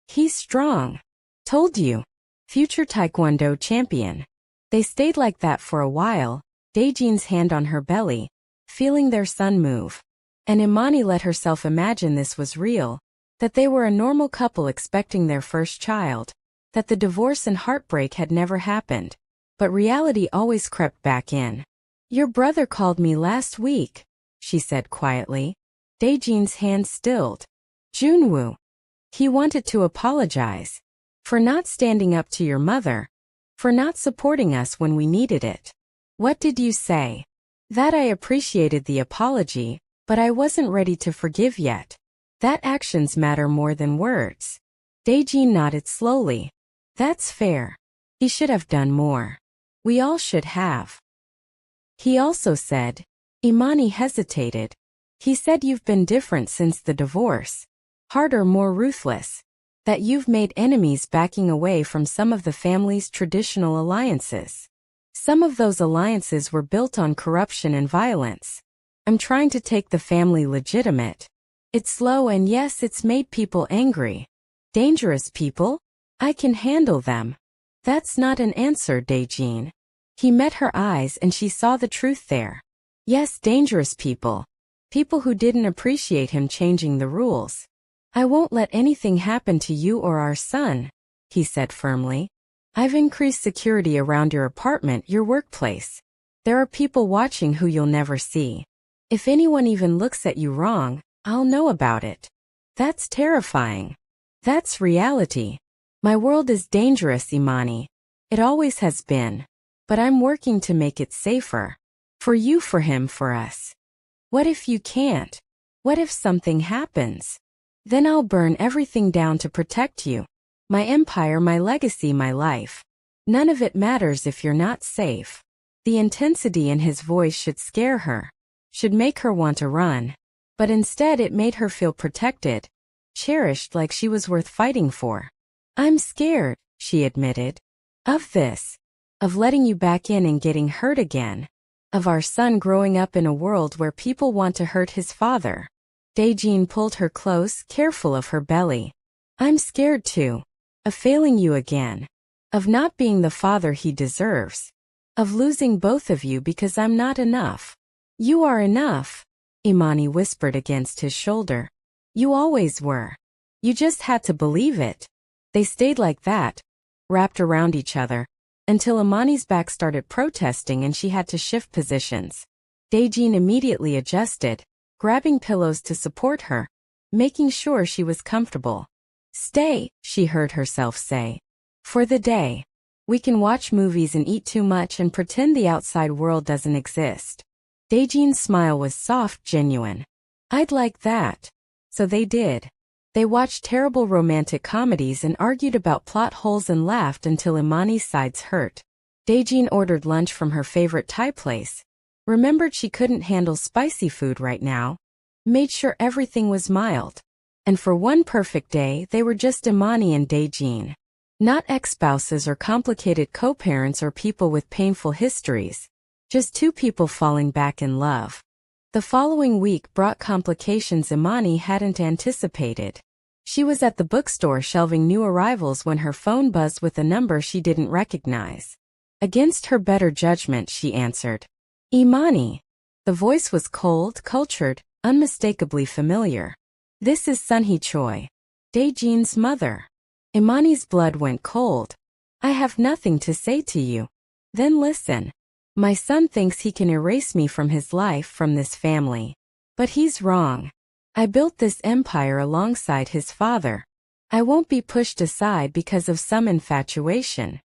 He's strong. Told you. Future Taekwondo champion. They stayed like that for a while, Dae-jin's hand on her belly, feeling their son move. And Imani let herself imagine this was real, that they were a normal couple expecting their first child, that the divorce and heartbreak had never happened. But reality always crept back in. Your brother called me last week, she said quietly. Dae-jin's hand stilled. Junwoo. He wanted to apologize. For not standing up to your mother. For not supporting us when we needed it. What did you say? That I appreciated the apology, but I wasn't ready to forgive yet. That actions matter more than words. Dae-jin nodded slowly. That's fair. He should have done more. We all should have. He also said. Imani hesitated. He said you've been different since the divorce. Harder, more ruthless. That you've made enemies backing away from some of the family's traditional alliances. Some of those alliances were built on corruption and violence. I'm trying to take the family legitimate. It's slow and yes, it's made people angry. Dangerous people? I can handle them. That's not an answer, Dae-jin. He met her eyes and she saw the truth there. Yes, dangerous people. People who didn't appreciate him changing the rules. I won't let anything happen to you or our son, he said firmly. I've increased security around your apartment, your workplace. There are people watching who you'll never see. If anyone even looks at you wrong, I'll know about it. That's terrifying. That's reality. My world is dangerous, Imani. It always has been. But I'm working to make it safer. For you, for him, for us. What if you can't? What if something happens? Then I'll burn everything down to protect you. My empire, my legacy, my life. None of it matters if you're not safe. The intensity in his voice should scare her. Should make her want to run. But instead it made her feel protected. Cherished, like she was worth fighting for. I'm scared, she admitted. Of this. Of letting you back in and getting hurt again. Of our son growing up in a world where people want to hurt his father. Dae-jin pulled her close, careful of her belly. I'm scared too. Of failing you again. Of not being the father he deserves. Of losing both of you because I'm not enough. You are enough, Imani whispered against his shoulder. You always were. You just had to believe it. They stayed like that, wrapped around each other, until Imani's back started protesting and she had to shift positions. Dae-jin immediately adjusted, grabbing pillows to support her, making sure she was comfortable. Stay, she heard herself say. For the day. We can watch movies and eat too much and pretend the outside world doesn't exist. Dae-jin's smile was soft, genuine. I'd like that. So they did. They watched terrible romantic comedies and argued about plot holes and laughed until Imani's sides hurt. Dae-jin ordered lunch from her favorite Thai place. Remembered she couldn't handle spicy food right now. Made sure everything was mild. And for one perfect day they were just Imani and Dae-jin. Not ex-spouses or complicated co-parents or people with painful histories. Just two people falling back in love. The following week brought complications Imani hadn't anticipated. She was at the bookstore shelving new arrivals when her phone buzzed with a number she didn't recognize. Against her better judgment she answered. Imani. The voice was cold, cultured, unmistakably familiar. This is Sunhee Choi. Dae-jin's mother. Imani's blood went cold. I have nothing to say to you. Then listen. My son thinks he can erase me from his life, from this family. But he's wrong. I built this empire alongside his father. I won't be pushed aside because of some infatuation.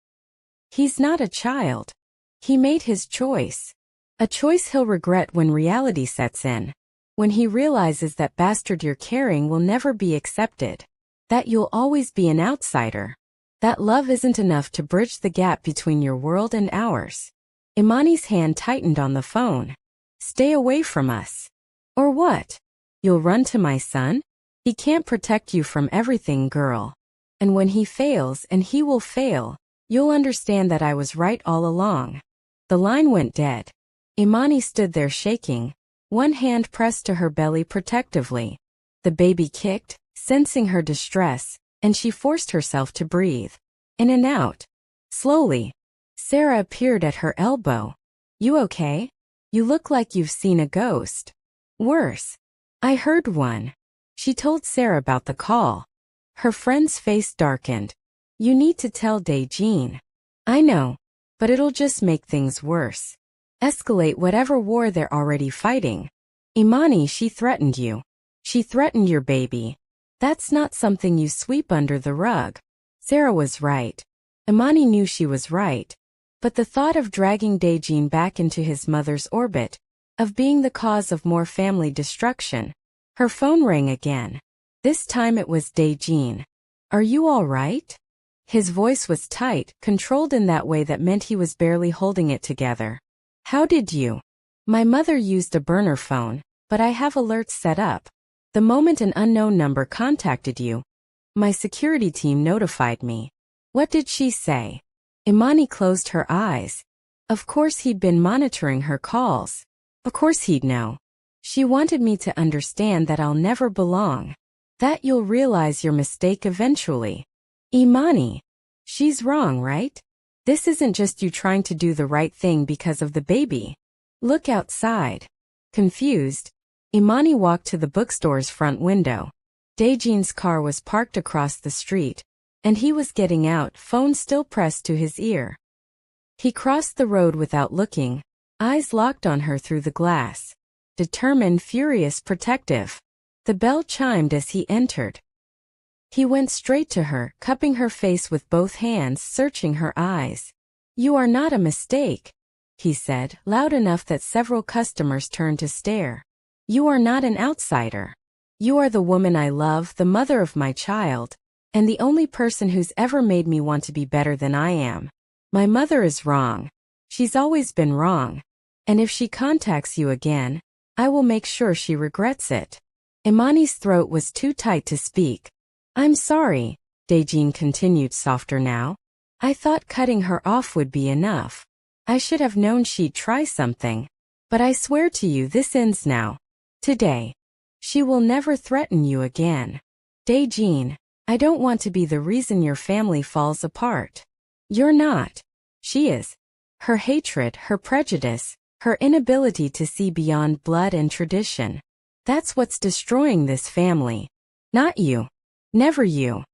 He's not a child. He made his choice. A choice he'll regret when reality sets in. When he realizes that bastard you're carrying will never be accepted. That you'll always be an outsider. That love isn't enough to bridge the gap between your world and ours. Imani's hand tightened on the phone. Stay away from us. Or what? You'll run to my son? He can't protect you from everything, girl. And when he fails, and he will fail, you'll understand that I was right all along. The line went dead. Imani stood there shaking, one hand pressed to her belly protectively. The baby kicked, sensing her distress, and she forced herself to breathe. In and out. Slowly. Sarah appeared at her elbow. You okay? You look like you've seen a ghost. Worse. I heard one. She told Sarah about the call. Her friend's face darkened. You need to tell Dae-jin. I know, but it'll just make things worse. Escalate whatever war they're already fighting. Imani, she threatened you. She threatened your baby. That's not something you sweep under the rug. Sarah was right. Imani knew she was right. But the thought of dragging Dae-jin back into his mother's orbit, of being the cause of more family destruction. Her phone rang again. This time it was Dae-jin. Are you all right? His voice was tight, controlled in that way that meant he was barely holding it together. How did you? My mother used a burner phone, but I have alerts set up. The moment an unknown number contacted you, my security team notified me. What did she say? Imani closed her eyes. Of course he'd been monitoring her calls. Of course he'd know. She wanted me to understand that I'll never belong. That you'll realize your mistake eventually. Imani. She's wrong, right? This isn't just you trying to do the right thing because of the baby. Look outside. Confused, Imani walked to the bookstore's front window. Dae-jin's car was parked across the street, and he was getting out, phone still pressed to his ear. He crossed the road without looking, eyes locked on her through the glass. Determined, furious, protective. The bell chimed as he entered. He went straight to her, cupping her face with both hands, searching her eyes. You are not a mistake, he said, loud enough that several customers turned to stare. You are not an outsider. You are the woman I love, the mother of my child, and the only person who's ever made me want to be better than I am. My mother is wrong. She's always been wrong. And if she contacts you again, I will make sure she regrets it. Imani's throat was too tight to speak. I'm sorry, Dae-jin continued, softer now. I thought cutting her off would be enough. I should have known she'd try something. But I swear to you this ends now. Today. She will never threaten you again. Dae-jin, I don't want to be the reason your family falls apart. You're not. She is. Her hatred, her prejudice, her inability to see beyond blood and tradition. That's what's destroying this family. Not you. Never you.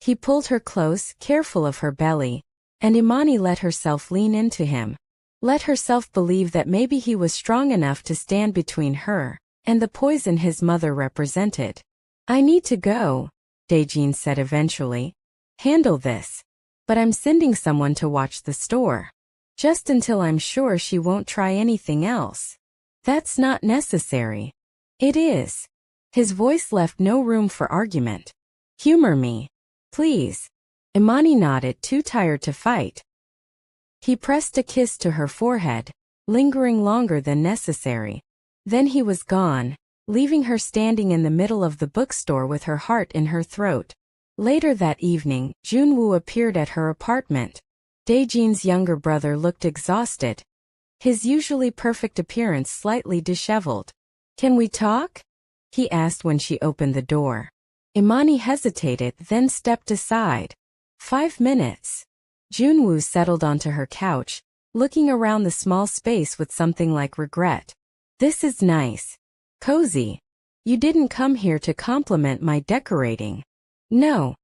He pulled her close, careful of her belly, and Imani let herself lean into him. Let herself believe that maybe he was strong enough to stand between her and the poison his mother represented. I need to go, Dae-jin said eventually. Handle this. But I'm sending someone to watch the store. Just until I'm sure she won't try anything else. That's not necessary. It is. His voice left no room for argument. Humor me. Please. Imani nodded, too tired to fight. He pressed a kiss to her forehead, lingering longer than necessary. Then he was gone, leaving her standing in the middle of the bookstore with her heart in her throat. Later that evening, Junwoo appeared at her apartment. Dae-jin's younger brother looked exhausted. His usually perfect appearance slightly disheveled. Can we talk? He asked when she opened the door. Imani hesitated, then stepped aside. 5 minutes. Junwoo settled onto her couch, looking around the small space with something like regret. This is nice. Cozy. You didn't come here to compliment my decorating. No.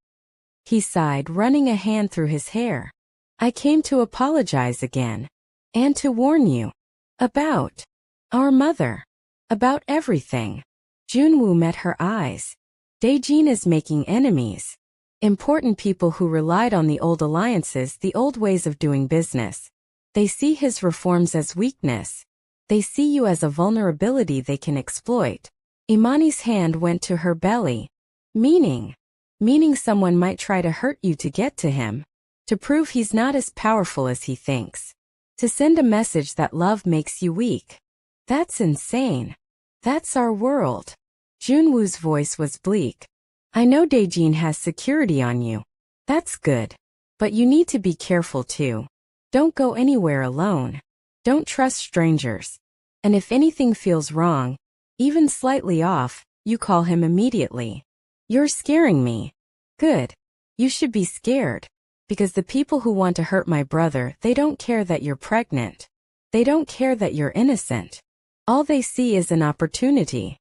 He sighed, running a hand through his hair. I came to apologize again. And to warn you. About our mother. About everything. Junwoo met her eyes. Dae-jin is making enemies. Important people who relied on the old alliances, the old ways of doing business. They see his reforms as weakness. They see you as a vulnerability they can exploit. Imani's hand went to her belly. Meaning. meaning someone might try to hurt you to get to him, to prove he's not as powerful as he thinks, to send a message that love makes you weak. That's insane. That's our world. Junwoo's voice was bleak. I know Dae-jin has security on you. That's good. But you need to be careful too. Don't go anywhere alone. Don't trust strangers. And if anything feels wrong, even slightly off, you call him immediately. You're scaring me. Good. You should be scared. Because the people who want to hurt my brother, they don't care that you're pregnant. They don't care that you're innocent. All they see is an opportunity.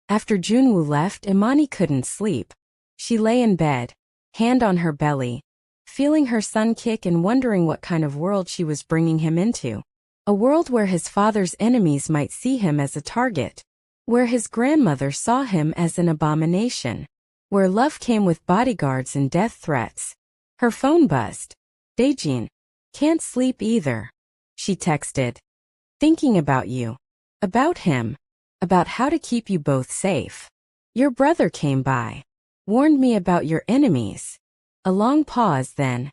After Junwoo left, Imani couldn't sleep. She lay in bed, hand on her belly, feeling her son kick and wondering what kind of world she was bringing him into. A world where his father's enemies might see him as a target. Where his grandmother saw him as an abomination. Where love came with bodyguards and death threats. Her phone buzzed. Dae-jin. Can't sleep either. She texted. Thinking about you. About him. About how to keep you both safe. Your brother came by. Warned me about your enemies. A long pause then.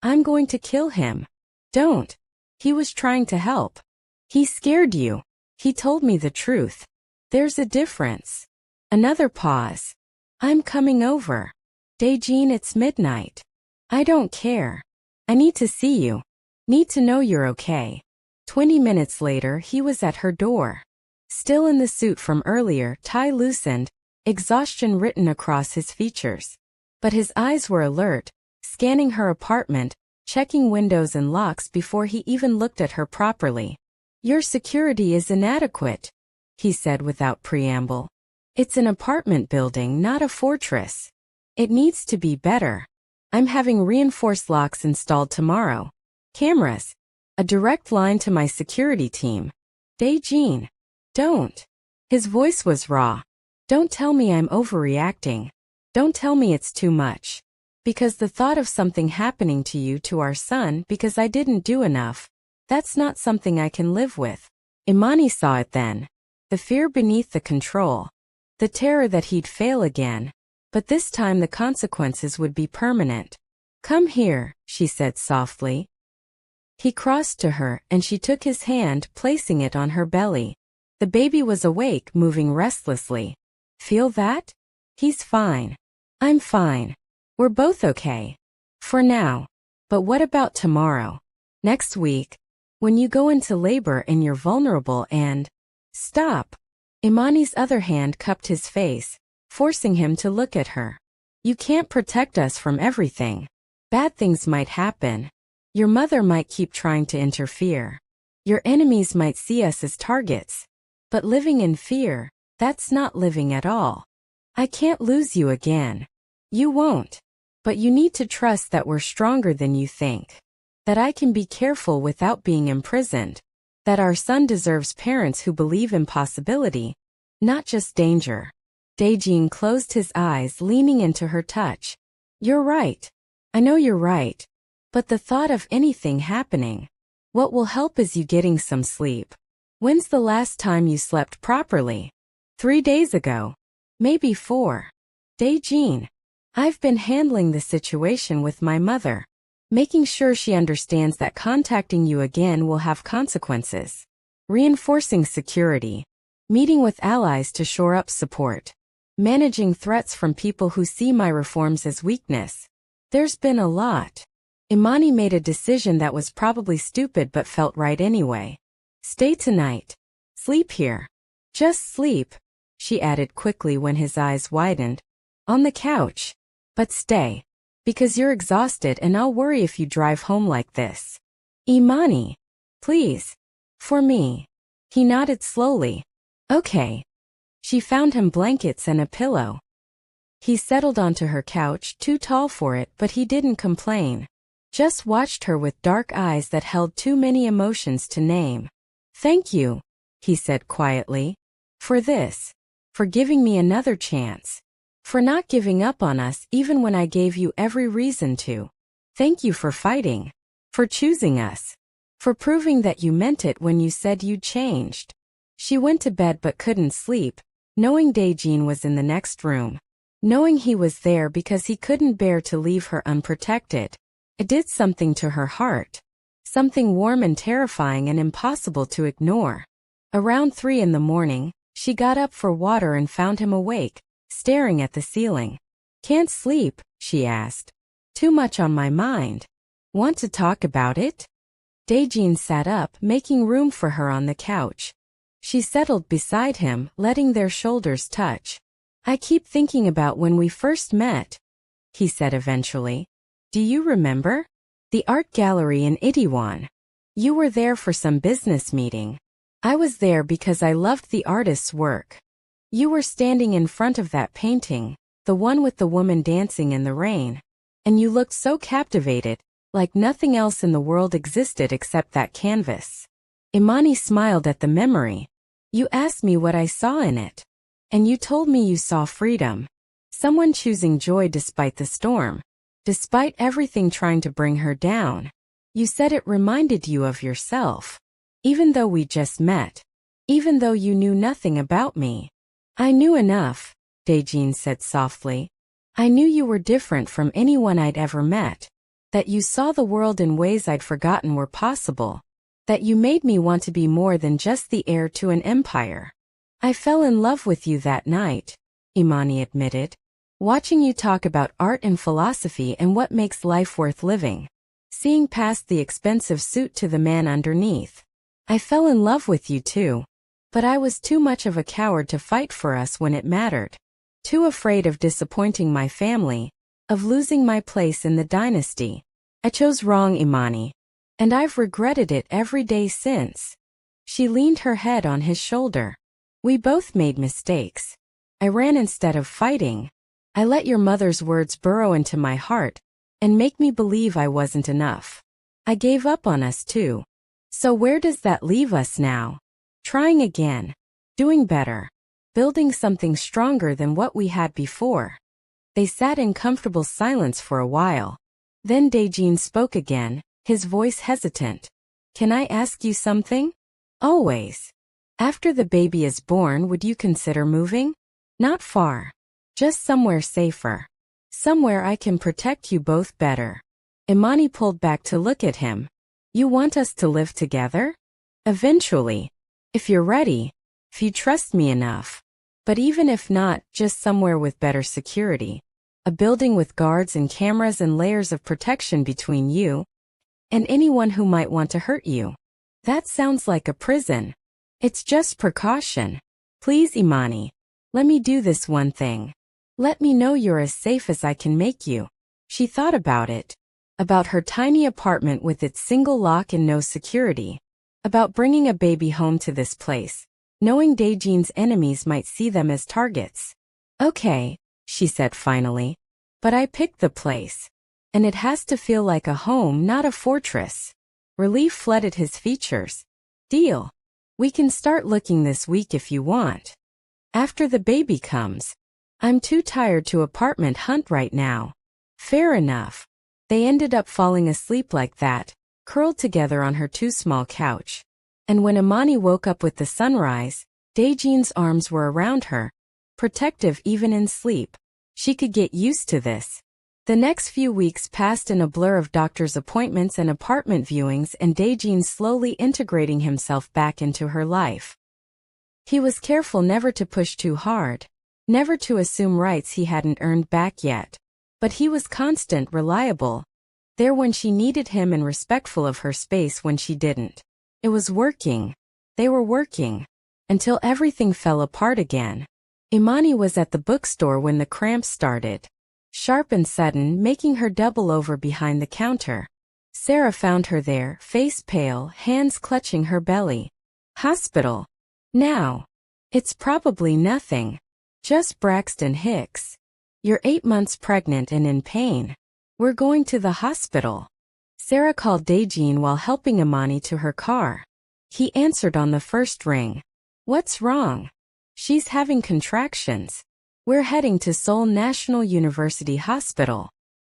I'm going to kill him. Don't. He was trying to help. He scared you. He told me the truth. There's a difference. Another pause. I'm coming over. Dae-jin, it's midnight. I don't care. I need to see you. Need to know you're okay. 20 minutes later, he was at her door. Still in the suit from earlier, tie loosened, exhaustion written across his features. But his eyes were alert, scanning her apartment, checking windows and locks before he even looked at her properly. Your security is inadequate, he said without preamble. It's an apartment building, not a fortress. It needs to be better. I'm having reinforced locks installed tomorrow. Cameras. A direct line to my security team. Dae-jin. Don't. His voice was raw. Don't tell me I'm overreacting. Don't tell me it's too much. Because the thought of something happening to you, to our son, because I didn't do enough, that's not something I can live with. Imani saw it then. The fear beneath the control. The terror that he'd fail again. But this time the consequences would be permanent. Come here, she said softly. He crossed to her and she took his hand, placing it on her belly. The baby was awake, moving restlessly. Feel that? He's fine. I'm fine. We're both okay. For now. But what about tomorrow? Next week? When you go into labor and you're vulnerable and… Stop. Imani's other hand cupped his face, forcing him to look at her. You can't protect us from everything. Bad things might happen. Your mother might keep trying to interfere. Your enemies might see us as targets. But living in fear, that's not living at all. I can't lose you again. You won't. But you need to trust that we're stronger than you think. That I can be careful without being imprisoned. That our son deserves parents who believe in possibility, not just danger. Dae-jin closed his eyes, leaning into her touch. You're right. I know you're right. But the thought of anything happening. What will help is you getting some sleep. When's the last time you slept properly? 3 days ago. Maybe 4. Dae-jin. I've been handling the situation with my mother. Making sure she understands that contacting you again will have consequences. Reinforcing security. Meeting with allies to shore up support. Managing threats from people who see my reforms as weakness. There's been a lot. Imani made a decision that was probably stupid but felt right anyway. Stay tonight. Sleep here. Just sleep, she added quickly when his eyes widened. On the couch. But stay. Because you're exhausted and I'll worry if you drive home like this. Imani. Please. For me. He nodded slowly. Okay. She found him blankets and a pillow. He settled onto her couch, too tall for it, but he didn't complain. Just watched her with dark eyes that held too many emotions to name. Thank you, he said quietly. For this. For giving me another chance. For not giving up on us even when I gave you every reason to. Thank you for fighting. For choosing us. For proving that you meant it when you said you'd changed. She went to bed but couldn't sleep, knowing Dae-jin was in the next room. Knowing he was there because he couldn't bear to leave her unprotected. It did something to her heart. Something warm and terrifying and impossible to ignore. Around 3 in the morning, she got up for water and found him awake, staring at the ceiling. "Can't sleep?" she asked. "Too much on my mind. Want to talk about it?" Dae-jin sat up, making room for her on the couch. She settled beside him, letting their shoulders touch. "I keep thinking about when we first met," he said eventually. "Do you remember? The art gallery in Itaewon. You were there for some business meeting. I was there because I loved the artist's work. You were standing in front of that painting, the one with the woman dancing in the rain. And you looked so captivated, like nothing else in the world existed except that canvas." Imani smiled at the memory. "You asked me what I saw in it. And you told me you saw freedom. Someone choosing joy despite the storm. Despite everything trying to bring her down. You said it reminded you of yourself. Even though we just met. Even though you knew nothing about me." "I knew enough," Dae-jin said softly. "I knew you were different from anyone I'd ever met. That you saw the world in ways I'd forgotten were possible. That you made me want to be more than just the heir to an empire. I fell in love with you that night," Imani admitted. "Watching you talk about art and philosophy and what makes life worth living. Seeing past the expensive suit to the man underneath. I fell in love with you too. But I was too much of a coward to fight for us when it mattered. Too afraid of disappointing my family, of losing my place in the dynasty. I chose wrong, Imani. And I've regretted it every day since." She leaned her head on his shoulder. "We both made mistakes. I ran instead of fighting. I let your mother's words burrow into my heart and make me believe I wasn't enough. I gave up on us too. So where does that leave us now? Trying again. Doing better. Building something stronger than what we had before." They sat in comfortable silence for a while. Then Dae-jin spoke again, his voice hesitant. "Can I ask you something?" "Always." "After the baby is born, would you consider moving?" "Not far. Just somewhere safer. Somewhere I can protect you both better." Imani pulled back to look at him. "You want us to live together?" "Eventually. If you're ready. If you trust me enough. But even if not, just somewhere with better security. A building with guards and cameras and layers of protection between you and anyone who might want to hurt you." "That sounds like a prison." "It's just precaution. Please, Imani. Let me do this one thing. Let me know you're as safe as I can make you." She thought about it. About her tiny apartment with its single lock and no security. About bringing a baby home to this place, knowing Dae-jin's enemies might see them as targets. "Okay," she said finally. "But I picked the place. And it has to feel like a home, not a fortress." Relief flooded his features. "Deal. We can start looking this week if you want. After the baby comes. I'm too tired to apartment hunt right now." "Fair enough." They ended up falling asleep like that, curled together on her too small couch. And when Imani woke up with the sunrise, Dae-jin's arms were around her, protective even in sleep. She could get used to this. The next few weeks passed in a blur of doctor's appointments and apartment viewings, and Dae-jin slowly integrating himself back into her life. He was careful never to push too hard, never to assume rights he hadn't earned back yet. But he was constant, reliable, there when she needed him and respectful of her space when she didn't. It was working. They were working. Until everything fell apart again. Imani was at the bookstore when the cramps started. Sharp and sudden, making her double over behind the counter. Sarah found her there, face pale, hands clutching her belly. "Hospital. Now. It's probably nothing. Just Braxton Hicks. You're 8 months pregnant and in pain. We're going to the hospital." Sarah called Dae-jin while helping Imani to her car. He answered on the first ring. "What's wrong?" "She's having contractions. We're heading to Seoul National University Hospital.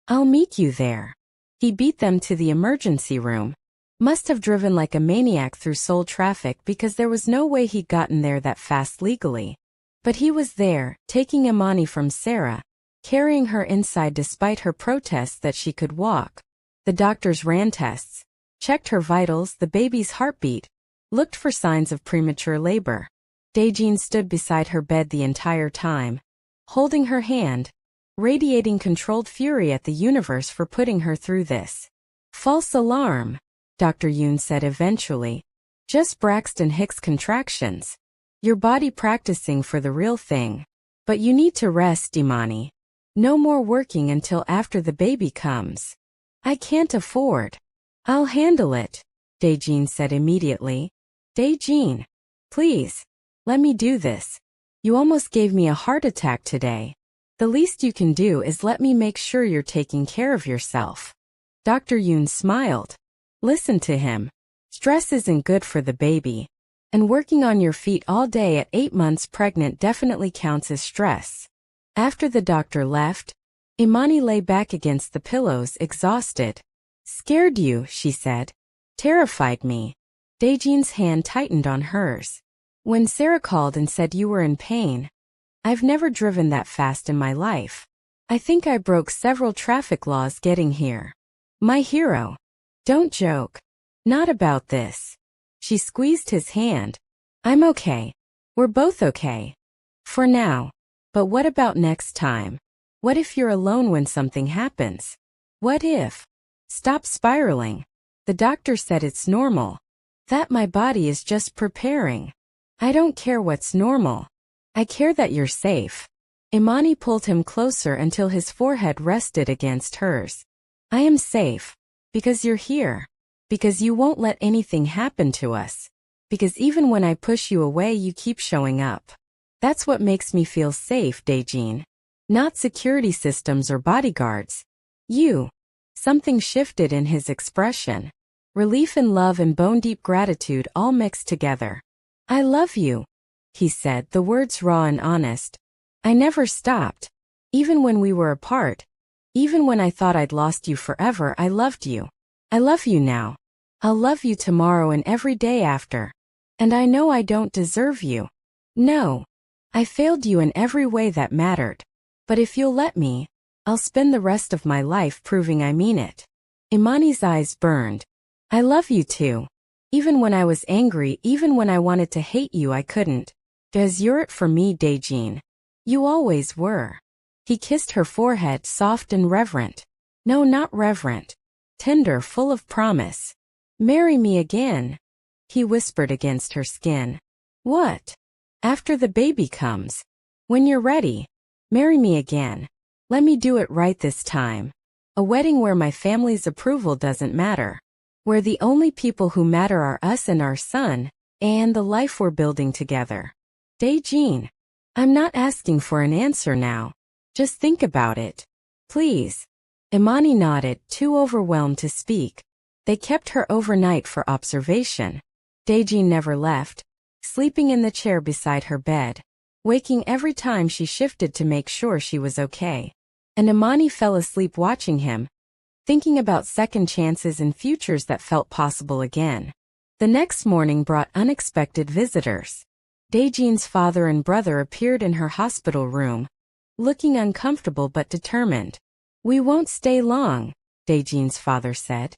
I'll meet you there." He beat them to the emergency room. Must have driven like a maniac through Seoul traffic because there was no way he'd gotten there that fast legally. But he was there, taking Imani from Sarah, carrying her inside despite her protests that she could walk. The doctors ran tests, checked her vitals, the baby's heartbeat, looked for signs of premature labor. Dae-jin stood beside her bed the entire time, holding her hand, radiating controlled fury at the universe for putting her through this. False alarm, Dr. Yoon said eventually. Just Braxton Hicks contractions. Your body practicing for the real thing. But you need to rest, Imani. No more working until after the baby comes. I can't afford. I'll handle it, Dae-jin said immediately. Dae-jin, please, let me do this. You almost gave me a heart attack today. The least you can do is let me make sure you're taking care of yourself. Dr. Yoon smiled. Listen to him. Stress isn't good for the baby. And working on your feet all day at 8 months pregnant definitely counts as stress. After the doctor left, Imani lay back against the pillows, exhausted. Scared you, she said. Terrified me. Dae-jin's hand tightened on hers. When Sarah called and said you were in pain, I've never driven that fast in my life. I think I broke several traffic laws getting here. My hero. Don't joke. Not about this. She squeezed his hand. I'm okay. We're both okay. For now. But what about next time? What if you're alone when something happens? What if? Stop spiraling. The doctor said it's normal. That my body is just preparing. I don't care what's normal. I care that you're safe. Imani pulled him closer until his forehead rested against hers. I am safe. Because you're here. Because you won't let anything happen to us. Because even when I push you away you keep showing up. That's what makes me feel safe, Dae-jin. Not security systems or bodyguards. You. Something shifted in his expression. Relief and love and bone-deep gratitude all mixed together. I love you, he said, the words raw and honest. I never stopped. Even when we were apart. Even when I thought I'd lost you forever, I loved you. I love you now. I'll love you tomorrow and every day after. And I know I don't deserve you. No. I failed you in every way that mattered. But if you'll let me, I'll spend the rest of my life proving I mean it. Imani's eyes burned. I love you too. Even when I was angry, even when I wanted to hate you, I couldn't. 'Cause you're it for me, Dae-jin. You always were. He kissed her forehead, soft and reverent. No, not reverent. Tender, full of promise. Marry me again, he whispered against her skin. What? After the baby comes. When you're ready. Marry me again. Let me do it right this time. A wedding where my family's approval doesn't matter. Where the only people who matter are us and our son, and the life we're building together. Dae-jin, I'm not asking for an answer now. Just think about it. Please. Imani nodded, too overwhelmed to speak. They kept her overnight for observation. Dae-jin never left, sleeping in the chair beside her bed, waking every time she shifted to make sure she was okay. And Imani fell asleep watching him, thinking about second chances and futures that felt possible again. The next morning brought unexpected visitors. Dae-jin's father and brother appeared in her hospital room, looking uncomfortable but determined. We won't stay long, Dae-jin's father said.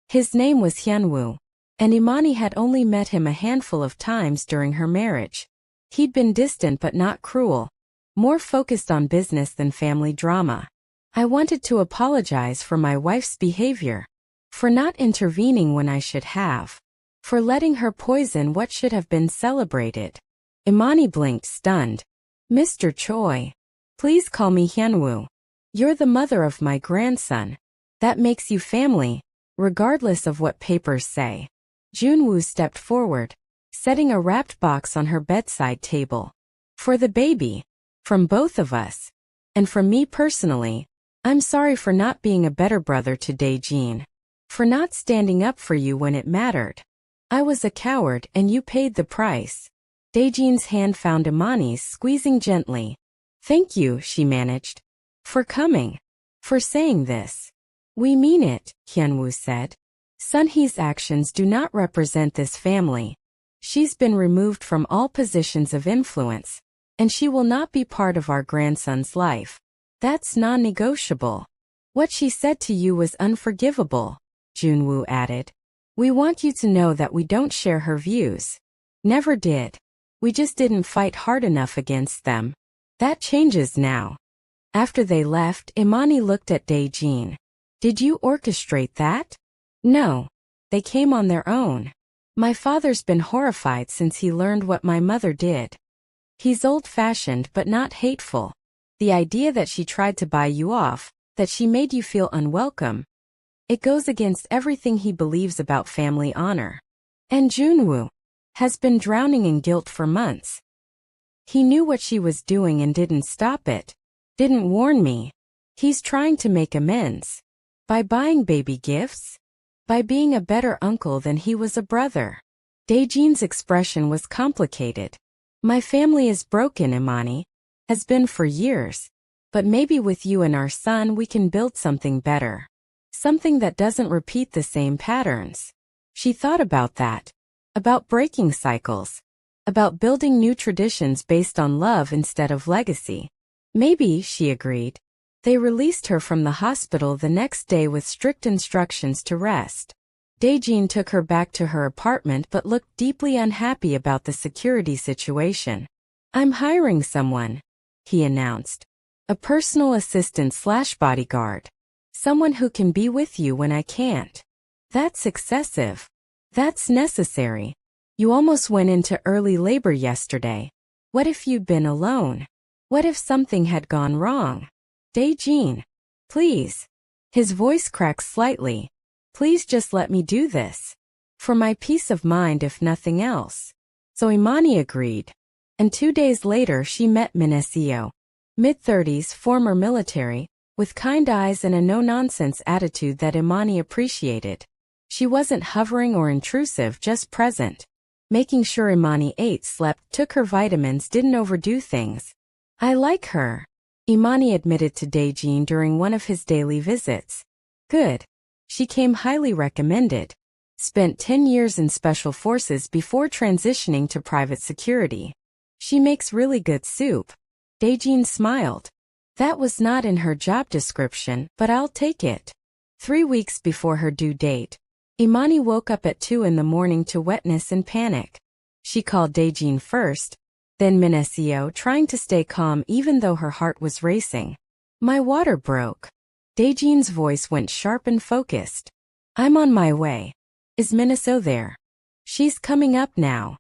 His name was Hyunwoo, and Imani had only met him a handful of times during her marriage. He'd been distant but not cruel, more focused on business than family drama. I wanted to apologize for my wife's behavior, for not intervening when I should have, for letting her poison what should have been celebrated. Imani blinked, stunned. Mr. Choi, please call me Hyunwoo. You're the mother of my grandson. That makes you family, regardless of what papers say. Junwoo stepped forward, setting a wrapped box on her bedside table. For the baby. From both of us. And from me personally. I'm sorry for not being a better brother to Dae-jin. For not standing up for you when it mattered. I was a coward and you paid the price. Dae-jin's hand found Imani's, squeezing gently. Thank you, she managed. For coming. For saying this. We mean it, Hyunwoo said. Sunhee's actions do not represent this family. She's been removed from all positions of influence, and she will not be part of our grandson's life. That's non-negotiable. What she said to you was unforgivable, Junwoo added. We want you to know that we don't share her views. Never did. We just didn't fight hard enough against them. That changes now. After they left, Imani looked at Dae-jin. Did you orchestrate that? No. They came on their own. My father's been horrified since he learned what my mother did. He's old-fashioned but not hateful. The idea that she tried to buy you off, that she made you feel unwelcome, it goes against everything he believes about family honor. And Junwoo has been drowning in guilt for months. He knew what she was doing and didn't stop it. Didn't warn me. He's trying to make amends. By buying baby gifts? By being a better uncle than he was a brother. Dae-jin's expression was complicated. My family is broken, Imani. Has been for years. But maybe with you and our son we can build something better. Something that doesn't repeat the same patterns. She thought about that. About breaking cycles. About building new traditions based on love instead of legacy. Maybe, she agreed. They released her from the hospital the next day with strict instructions to rest. Dae-jin took her back to her apartment but looked deeply unhappy about the security situation. I'm hiring someone, he announced. A personal assistant/bodyguard. Someone who can be with you when I can't. That's excessive. That's necessary. You almost went into early labor yesterday. What if you'd been alone? What if something had gone wrong? Dae-jin, please. His voice cracked slightly. Please just let me do this. For my peace of mind if nothing else. So Imani agreed. And 2 days later she met Minasio. Mid-30s, former military, with kind eyes and a no-nonsense attitude that Imani appreciated. She wasn't hovering or intrusive, just present. Making sure Imani ate, slept, took her vitamins, didn't overdo things. I like her, Imani admitted to Dae-jin during one of his daily visits. Good. She came highly recommended. Spent 10 years in special forces before transitioning to private security. She makes really good soup. Dae-jin smiled. That was not in her job description, but I'll take it. 3 weeks before her due date, Imani woke up at 2 in the morning to wetness and panic. She called Dae-jin first, then Minasio, trying to stay calm even though her heart was racing. My water broke. Dae-jin's voice went sharp and focused. I'm on my way. Is Minasio there? She's coming up now.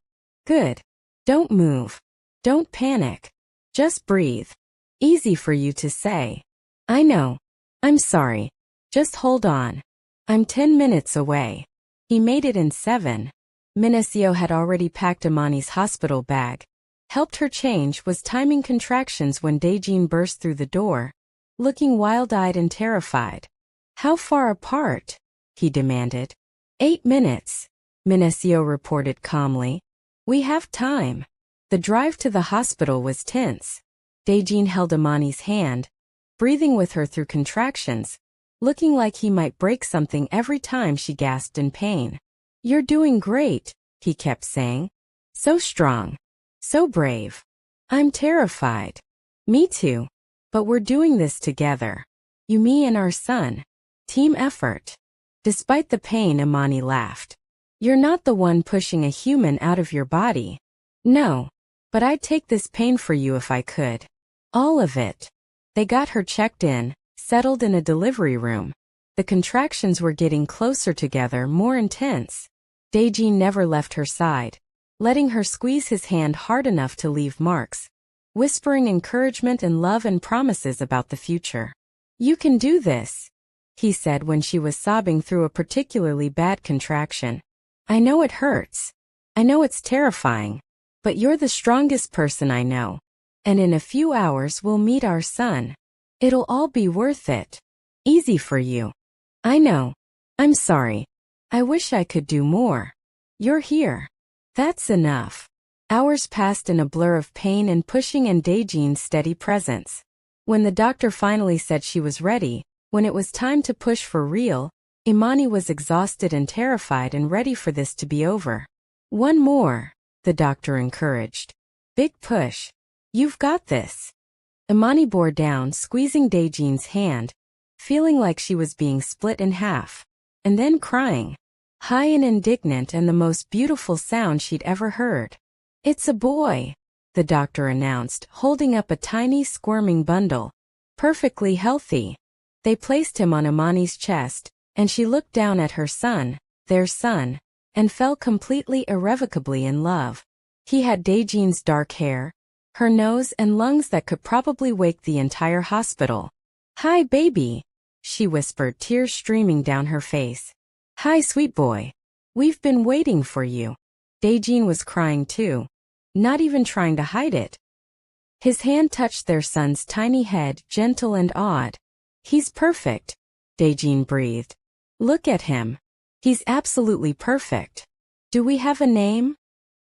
Good. Don't move. Don't panic. Just breathe. Easy for you to say. I know. I'm sorry. Just hold on. I'm 10 minutes away. He made it in 7. Minasio had already packed Imani's hospital bag. Helped her change, was timing contractions when Dae-jin burst through the door, looking wild-eyed and terrified. How far apart? He demanded. 8 minutes, Minasio reported calmly. We have time. The drive to the hospital was tense. Dae-jin held Imani's hand, breathing with her through contractions, looking like he might break something every time she gasped in pain. You're doing great, he kept saying. So strong. So brave. I'm terrified. Me too. But we're doing this together. You, me, and our son. Team effort. Despite the pain, Imani laughed. You're not the one pushing a human out of your body. No. But I'd take this pain for you if I could. All of it. They got her checked in, settled in a delivery room. The contractions were getting closer together, more intense. Dae-jin never left her side, letting her squeeze his hand hard enough to leave marks, whispering encouragement and love and promises about the future. You can do this, he said when she was sobbing through a particularly bad contraction. I know it hurts. I know it's terrifying. But you're the strongest person I know. And in a few hours we'll meet our son. It'll all be worth it. Easy for you. I know. I'm sorry. I wish I could do more. You're here. That's enough. Hours passed in a blur of pain and pushing and Dae-jin's steady presence. When the doctor finally said she was ready, when it was time to push for real, Imani was exhausted and terrified and ready for this to be over. One more, the doctor encouraged. Big push. You've got this. Imani bore down, squeezing Dae-jin's hand, feeling like she was being split in half, and then crying, high and indignant, and the most beautiful sound she'd ever heard. "It's a boy," the doctor announced, holding up a tiny squirming bundle. "Perfectly healthy." They placed him on Imani's chest, and she looked down at her son, their son, and fell completely irrevocably in love. He had Dae-jin's dark hair, her nose and lungs that could probably wake the entire hospital. "Hi, baby," she whispered, tears streaming down her face. "Hi, sweet boy. We've been waiting for you." Dae-jin was crying too, not even trying to hide it. His hand touched their son's tiny head, gentle and awed. "He's perfect," Dae-jin breathed. "Look at him. He's absolutely perfect." "Do we have a name?"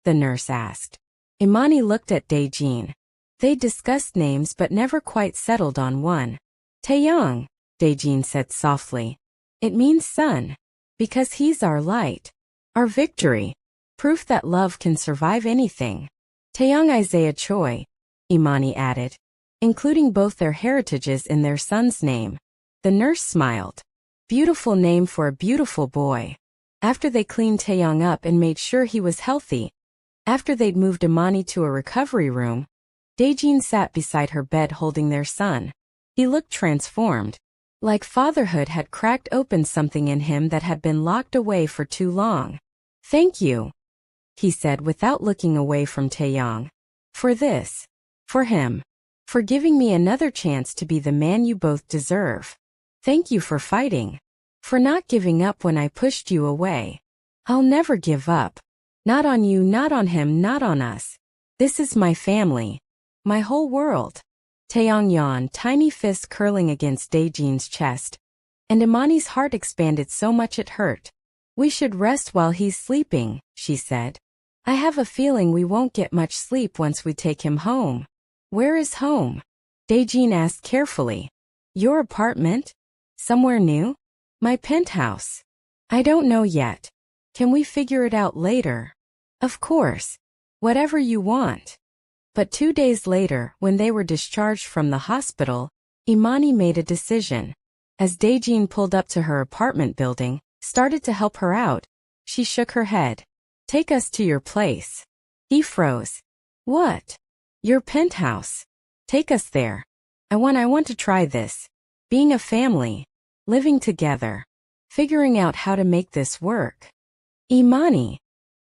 the nurse asked. Imani looked at Dae-jin. They discussed names but never quite settled on one. "Taeyong," Dae-jin said softly. "It means sun. Because he's our light. Our victory. Proof that love can survive anything." "Taeyong Isaiah Choi," Imani added, including both their heritages in their son's name. The nurse smiled. "Beautiful name for a beautiful boy." After they cleaned Taeyong up and made sure he was healthy, after they'd moved Imani to a recovery room, Dae-jin sat beside her bed holding their son. He looked transformed. Like fatherhood had cracked open something in him that had been locked away for too long. "Thank you," he said without looking away from Taeyong. "For this. For him. For giving me another chance to be the man you both deserve. Thank you for fighting. For not giving up when I pushed you away. I'll never give up. Not on you, not on him, not on us. This is my family. My whole world." Taeyong yawned, tiny fist curling against Dae-jin's chest, and Imani's heart expanded so much it hurt. "We should rest while he's sleeping," she said. "I have a feeling we won't get much sleep once we take him home." "Where is home?" Dae-jin asked carefully. "Your apartment? Somewhere new?" "My penthouse." "I don't know yet. Can we figure it out later?" "Of course. Whatever you want." But 2 days later, when they were discharged from the hospital, Imani made a decision. As Dae-jin pulled up to her apartment building, started to help her out, she shook her head. "Take us to your place." He froze. "What?" "Your penthouse. Take us there. I want to try this. Being a family. Living together. Figuring out how to make this work." "Imani,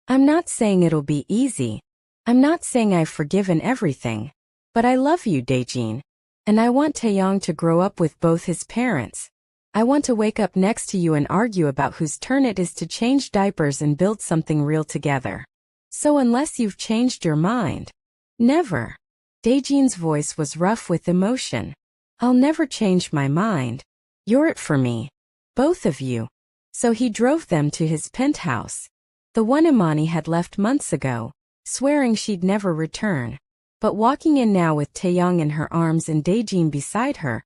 I'm not saying it'll be easy. I'm not saying I've forgiven everything. But I love you, Dae-jin. And I want Taeyong to grow up with both his parents. I want to wake up next to you and argue about whose turn it is to change diapers and build something real together. So unless you've changed your mind." "Never." Dae-jin's voice was rough with emotion. "I'll never change my mind. You're it for me. Both of you." So he drove them to his penthouse. The one Imani had left months ago, swearing she'd never return. But walking in now with Taeyong in her arms and Dae-jin beside her,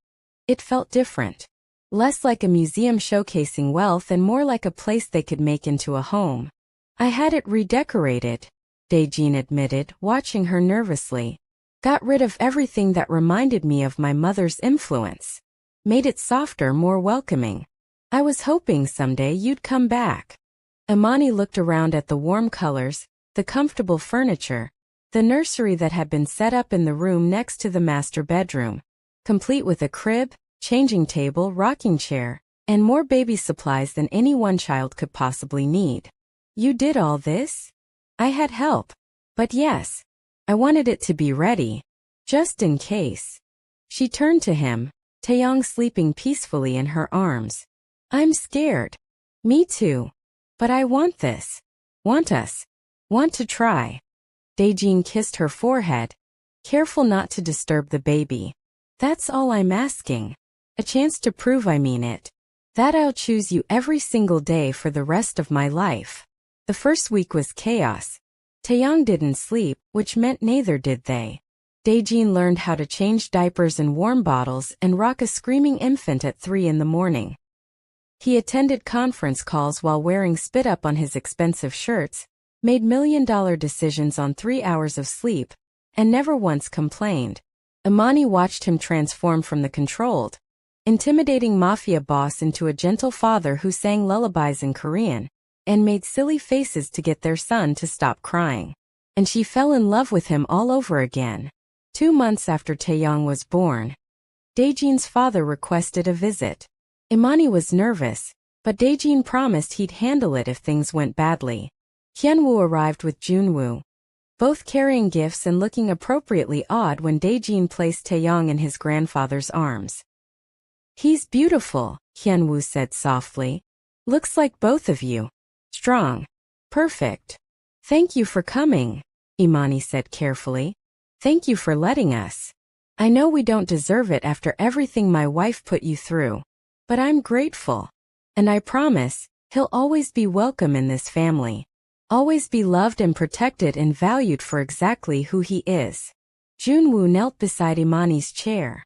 it felt different. Less like a museum showcasing wealth and more like a place they could make into a home. "I had it redecorated," Dae-jin admitted, watching her nervously. "Got rid of everything that reminded me of my mother's influence. Made it softer, more welcoming. I was hoping someday you'd come back." Imani looked around at the warm colors, the comfortable furniture, the nursery that had been set up in the room next to the master bedroom, complete with a crib, changing table, rocking chair, and more baby supplies than any one child could possibly need. "You did all this?" "I had help. But yes, I wanted it to be ready. Just in case." She turned to him, Taeyong sleeping peacefully in her arms. "I'm scared." "Me too. But I want this. Want us. Want to try." Dae-jin kissed her forehead, careful not to disturb the baby. "That's all I'm asking. A chance to prove I mean it. That I'll choose you every single day for the rest of my life." The first week was chaos. Taeyong didn't sleep, which meant neither did they. Dae-jin learned how to change diapers in warm bottles and rock a screaming infant at 3 in the morning. He attended conference calls while wearing spit up on his expensive shirts, made million-dollar decisions on 3 hours of sleep, and never once complained. Imani watched him transform from the controlled, intimidating mafia boss into a gentle father who sang lullabies in Korean and made silly faces to get their son to stop crying. And she fell in love with him all over again. 2 months after Taeyong was born, Dae-jin's father requested a visit. Imani was nervous, but Dae-jin promised he'd handle it if things went badly. Hyunwoo arrived with Junwoo, both carrying gifts and looking appropriately odd when Dae-jin placed Taeyong in his grandfather's arms. "He's beautiful," Hyunwoo said softly. "Looks like both of you. Strong. Perfect." "Thank you for coming," Imani said carefully. "Thank you for letting us. I know we don't deserve it after everything my wife put you through, but I'm grateful. And I promise, he'll always be welcome in this family. Always be loved and protected and valued for exactly who he is." Junwoo knelt beside Imani's chair.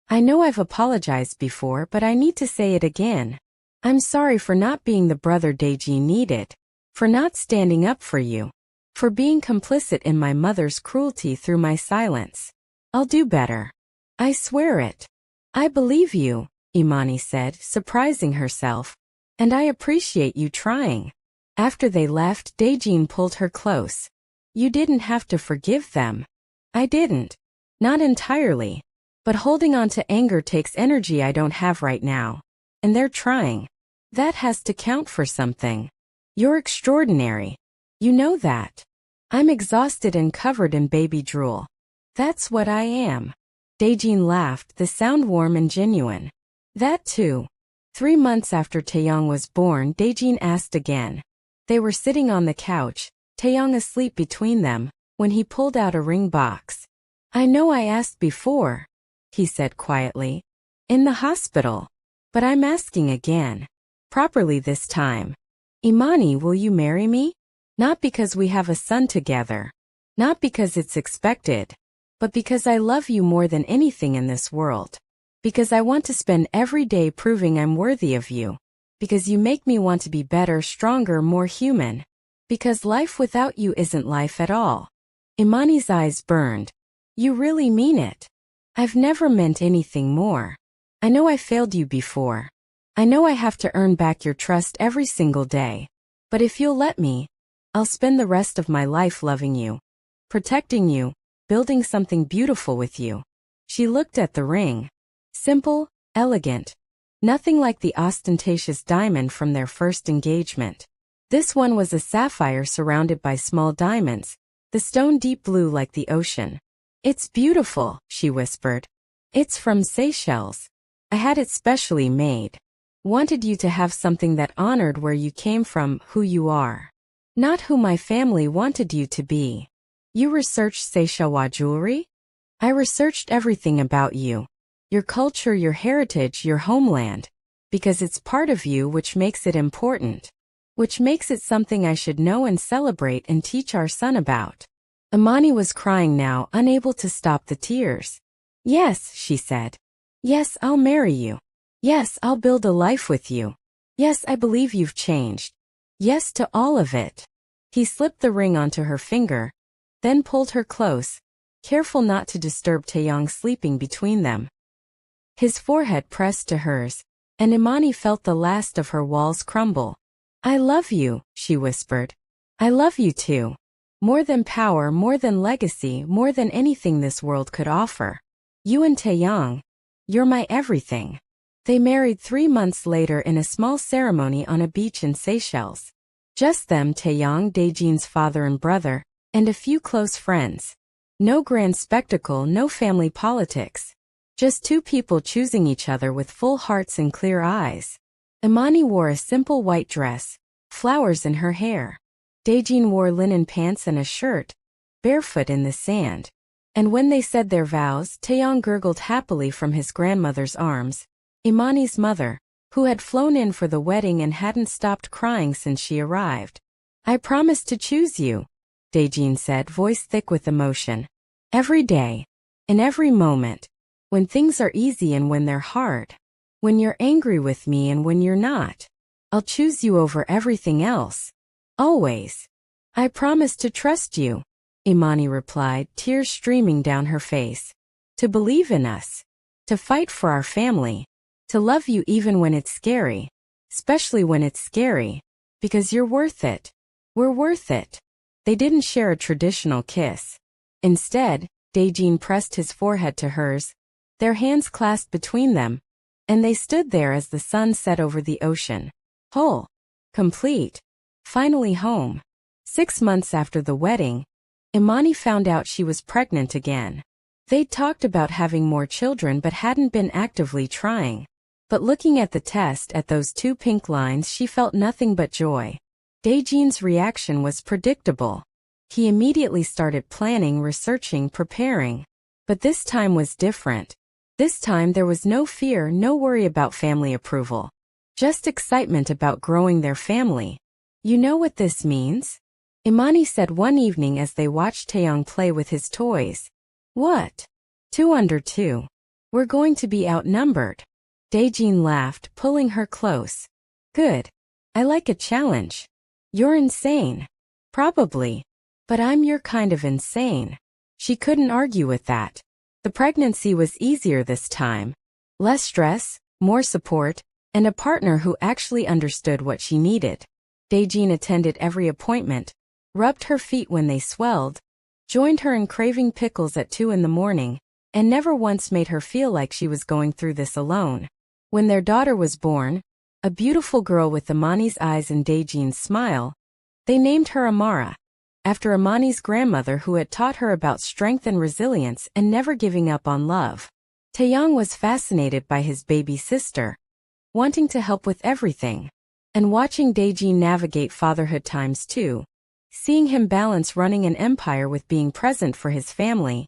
"I know I've apologized before, but I need to say it again. I'm sorry for not being the brother Dae-jin needed, for not standing up for you, for being complicit in my mother's cruelty through my silence. I'll do better. I swear it." "I believe you," Imani said, surprising herself. "And I appreciate you trying." After they left, Dae-jin pulled her close. "You didn't have to forgive them." "I didn't. Not entirely. But holding on to anger takes energy I don't have right now. And they're trying. That has to count for something. You're extraordinary. You know that. I'm exhausted and covered in baby drool. That's what I am." Dae-jin laughed, the sound warm and genuine. "That too." 3 months after Taeyong was born, Dae-jin asked again. They were sitting on the couch, Taeyong asleep between them, when he pulled out a ring box. "I know I asked before," he said quietly. "In the hospital. But I'm asking again. Properly this time. Imani, will you marry me? Not because we have a son together. Not because it's expected. But because I love you more than anything in this world. Because I want to spend every day proving I'm worthy of you. Because you make me want to be better, stronger, more human. Because life without you isn't life at all." Imani's eyes burned. "You really mean it?" "I've never meant anything more. I know I failed you before. I know I have to earn back your trust every single day. But if you'll let me, I'll spend the rest of my life loving you, protecting you, building something beautiful with you." She looked at the ring. Simple, elegant. Nothing like the ostentatious diamond from their first engagement. This one was a sapphire surrounded by small diamonds, the stone deep blue like the ocean. "It's beautiful," she whispered. "It's from Seychelles. I had it specially made. Wanted you to have something that honored where you came from, who you are. Not who my family wanted you to be." "You researched Seychelles jewelry?" "I researched everything about you. Your culture, your heritage, your homeland. Because it's part of you, which makes it important. Which makes it something I should know and celebrate and teach our son about." Imani was crying now, unable to stop the tears. "Yes," she said. "Yes, I'll marry you. Yes, I'll build a life with you. Yes, I believe you've changed. Yes to all of it." He slipped the ring onto her finger, then pulled her close, careful not to disturb Taeyong sleeping between them. His forehead pressed to hers, and Imani felt the last of her walls crumble. "I love you," she whispered. "I love you too. More than power, more than legacy, more than anything this world could offer. You and Taeyong, you're my everything." They married 3 months later in a small ceremony on a beach in Seychelles. Just them, Taeyong, Dae-jin's father and brother, and a few close friends. No grand spectacle, no family politics. Just 2 people choosing each other with full hearts and clear eyes. Imani wore a simple white dress, flowers in her hair. Dae-jin wore linen pants and a shirt, barefoot in the sand. And when they said their vows, Taeyong gurgled happily from his grandmother's arms. Imani's mother, who had flown in for the wedding and hadn't stopped crying since she arrived. "I promise to choose you," Dae-jin said, voice thick with emotion. "Every day. In every moment. When things are easy and when they're hard. When you're angry with me and when you're not. I'll choose you over everything else. Always. I promise to trust you," Imani replied, tears streaming down her face. to believe in us, to fight for our family, to love you even when it's scary, especially when it's scary, because you're worth it. We're worth it. They didn't share a traditional kiss. Instead, Dae-jin pressed his forehead to hers, their hands clasped between them, and they stood there as the sun set over the ocean. Whole. Complete. Finally home. 6 months after the wedding, Imani found out she was pregnant again. They'd talked about having more children but hadn't been actively trying. But looking at the test at those 2 pink lines, she felt nothing but joy. Dae-jin's reaction was predictable. He immediately started planning, researching, preparing. But this time was different. This time there was no fear, no worry about family approval. Just excitement about growing their family. You know what this means? Imani said one evening as they watched Taeyong play with his toys. What? 2 under 2. We're going to be outnumbered. Dae-jin laughed, pulling her close. Good. I like a challenge. You're insane. Probably. But I'm your kind of insane. She couldn't argue with that. The pregnancy was easier this time. Less stress, more support, and a partner who actually understood what she needed. Dae-jin attended every appointment, rubbed her feet when they swelled, joined her in craving pickles at 2 in the morning, and never once made her feel like she was going through this alone. When their daughter was born, a beautiful girl with Imani's eyes and Dae-jin's smile, they named her Amara, after Imani's grandmother who had taught her about strength and resilience and never giving up on love. Taeyong was fascinated by his baby sister, wanting to help with everything, and watching Dae-jin navigate fatherhood times 2. Seeing him balance running an empire with being present for his family,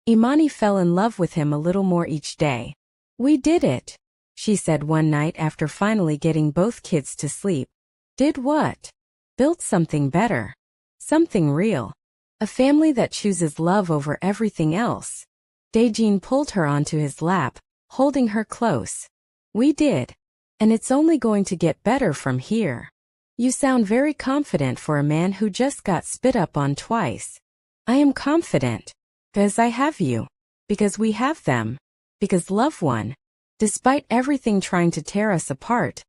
Imani fell in love with him a little more each day. We did it, she said one night after finally getting both kids to sleep. Did what? Built something better. Something real. A family that chooses love over everything else. Dae-jin pulled her onto his lap, holding her close. We did. And it's only going to get better from here. You sound very confident for a man who just got spit up on twice. I am confident. Because I have you. Because we have them. Because love won. Despite everything trying to tear us apart.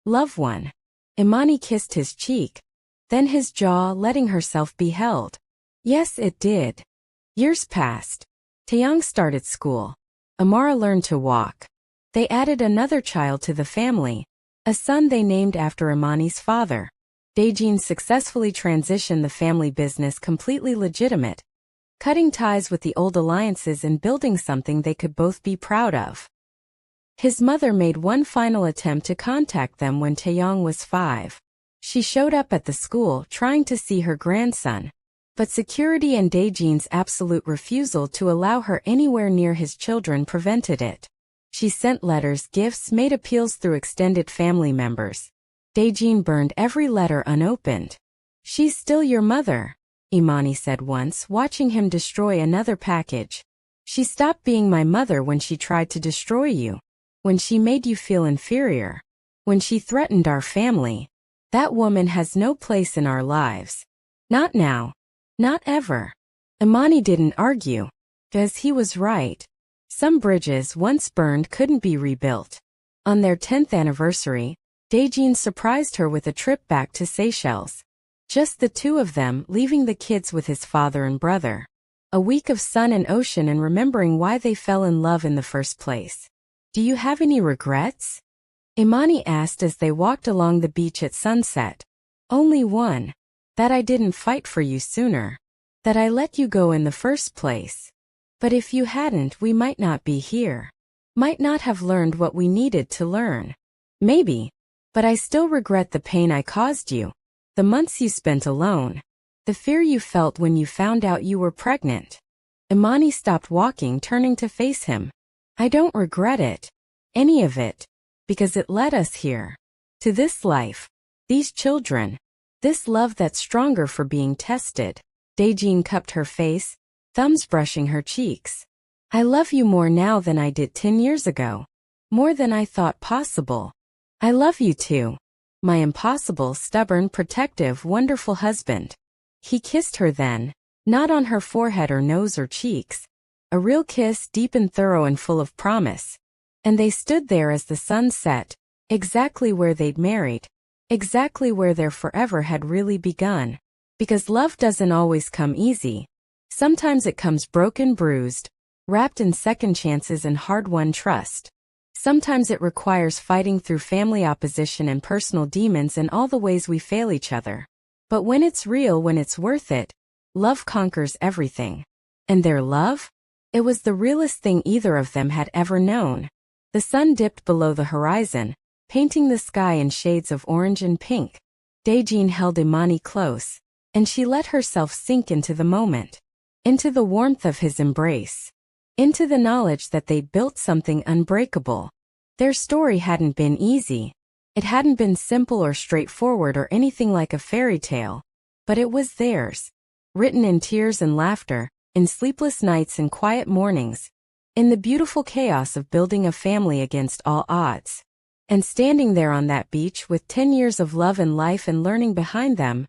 Love won. Imani kissed his cheek. Then his jaw, letting herself be held. Yes, it did. Years passed. Taeyong started school. Amara learned to walk. They added another child to the family, a son they named after Imani's father. Dae-jin successfully transitioned the family business completely legitimate, cutting ties with the old alliances and building something they could both be proud of. His mother made one final attempt to contact them when Taeyong was 5. She showed up at the school trying to see her grandson, but security and Dae-jin's absolute refusal to allow her anywhere near his children prevented it. She sent letters, gifts, made appeals through extended family members. Dae-jin burned every letter unopened. She's still your mother, Imani said once, watching him destroy another package. She stopped being my mother when she tried to destroy you. When she made you feel inferior. When she threatened our family. That woman has no place in our lives. Not now. Not ever. Imani didn't argue. Because he was right. Some bridges once burned couldn't be rebuilt. On their 10th anniversary, Dae-jin surprised her with a trip back to Seychelles. Just the 2 of them, leaving the kids with his father and brother. A week of sun and ocean and remembering why they fell in love in the first place. Do you have any regrets? Imani asked as they walked along the beach at sunset. Only one. That I didn't fight for you sooner. That I let you go in the first place. But if you hadn't, we might not be here. Might not have learned what we needed to learn. Maybe. But I still regret the pain I caused you. The months you spent alone. The fear you felt when you found out you were pregnant. Imani stopped walking, turning to face him. I don't regret it. Any of it. Because it led us here. To this life. These children. This love that's stronger for being tested. Dae-jin cupped her face, thumbs brushing her cheeks. I love you more now than I did 10 years ago. More than I thought possible. I love you too. My impossible, stubborn, protective, wonderful husband. He kissed her then, not on her forehead or nose or cheeks, A real kiss, deep and thorough and full of promise. And they stood there as the sun set, exactly where they'd married. Exactly where their forever had really begun. Because love doesn't always come easy. Sometimes it comes broken, bruised, wrapped in second chances and hard-won trust. Sometimes it requires fighting through family opposition and personal demons and all the ways we fail each other. But when it's real, when it's worth it, love conquers everything. And their love? It was the realest thing either of them had ever known. The sun dipped below the horizon, painting the sky in shades of orange and pink. Dae-jin held Imani close, and she let herself sink into the moment. Into the warmth of his embrace. Into the knowledge that they'd built something unbreakable. Their story hadn't been easy. It hadn't been simple or straightforward or anything like a fairy tale. But it was theirs. Written in tears and laughter, in sleepless nights and quiet mornings. In the beautiful chaos of building a family against all odds. And standing there on that beach with 10 years of love and life and learning behind them,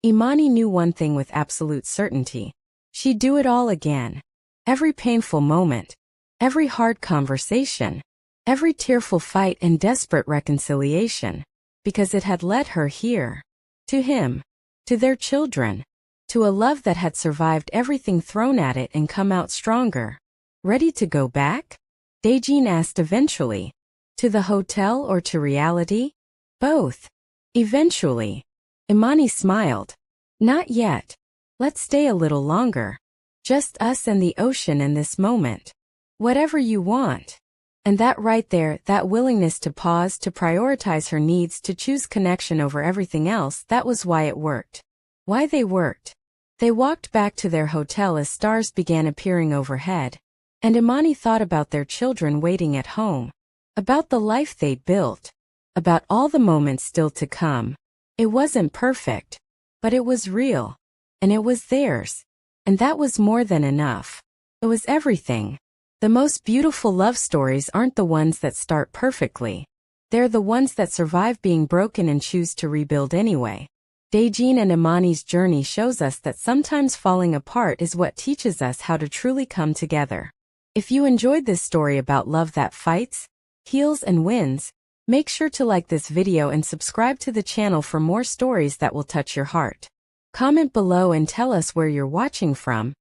Imani knew one thing with absolute certainty. She'd do it all again. Every painful moment, every hard conversation, every tearful fight and desperate reconciliation, because it had led her here. To him. To their children. To a love that had survived everything thrown at it and come out stronger. Ready to go back? Dae-jin asked eventually. To the hotel or to reality? Both. Eventually. Imani smiled. Not yet. Let's stay a little longer. Just us and the ocean in this moment. Whatever you want. And that right there, that willingness to pause, to prioritize her needs, to choose connection over everything else, that was why it worked. Why they worked. They walked back to their hotel as stars began appearing overhead. And Imani thought about their children waiting at home. About the life they'd built. About all the moments still to come. It wasn't perfect. But it was real. And it was theirs. And that was more than enough. It was everything. The most beautiful love stories aren't the ones that start perfectly. They're the ones that survive being broken and choose to rebuild anyway. Dae-jin and Imani's journey shows us that sometimes falling apart is what teaches us how to truly come together. If you enjoyed this story about love that fights, heals and wins, make sure to like this video and subscribe to the channel for more stories that will touch your heart. Comment below and tell us where you're watching from,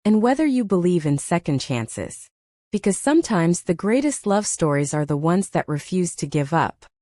and whether you believe in second chances. Because sometimes the greatest love stories are the ones that refuse to give up.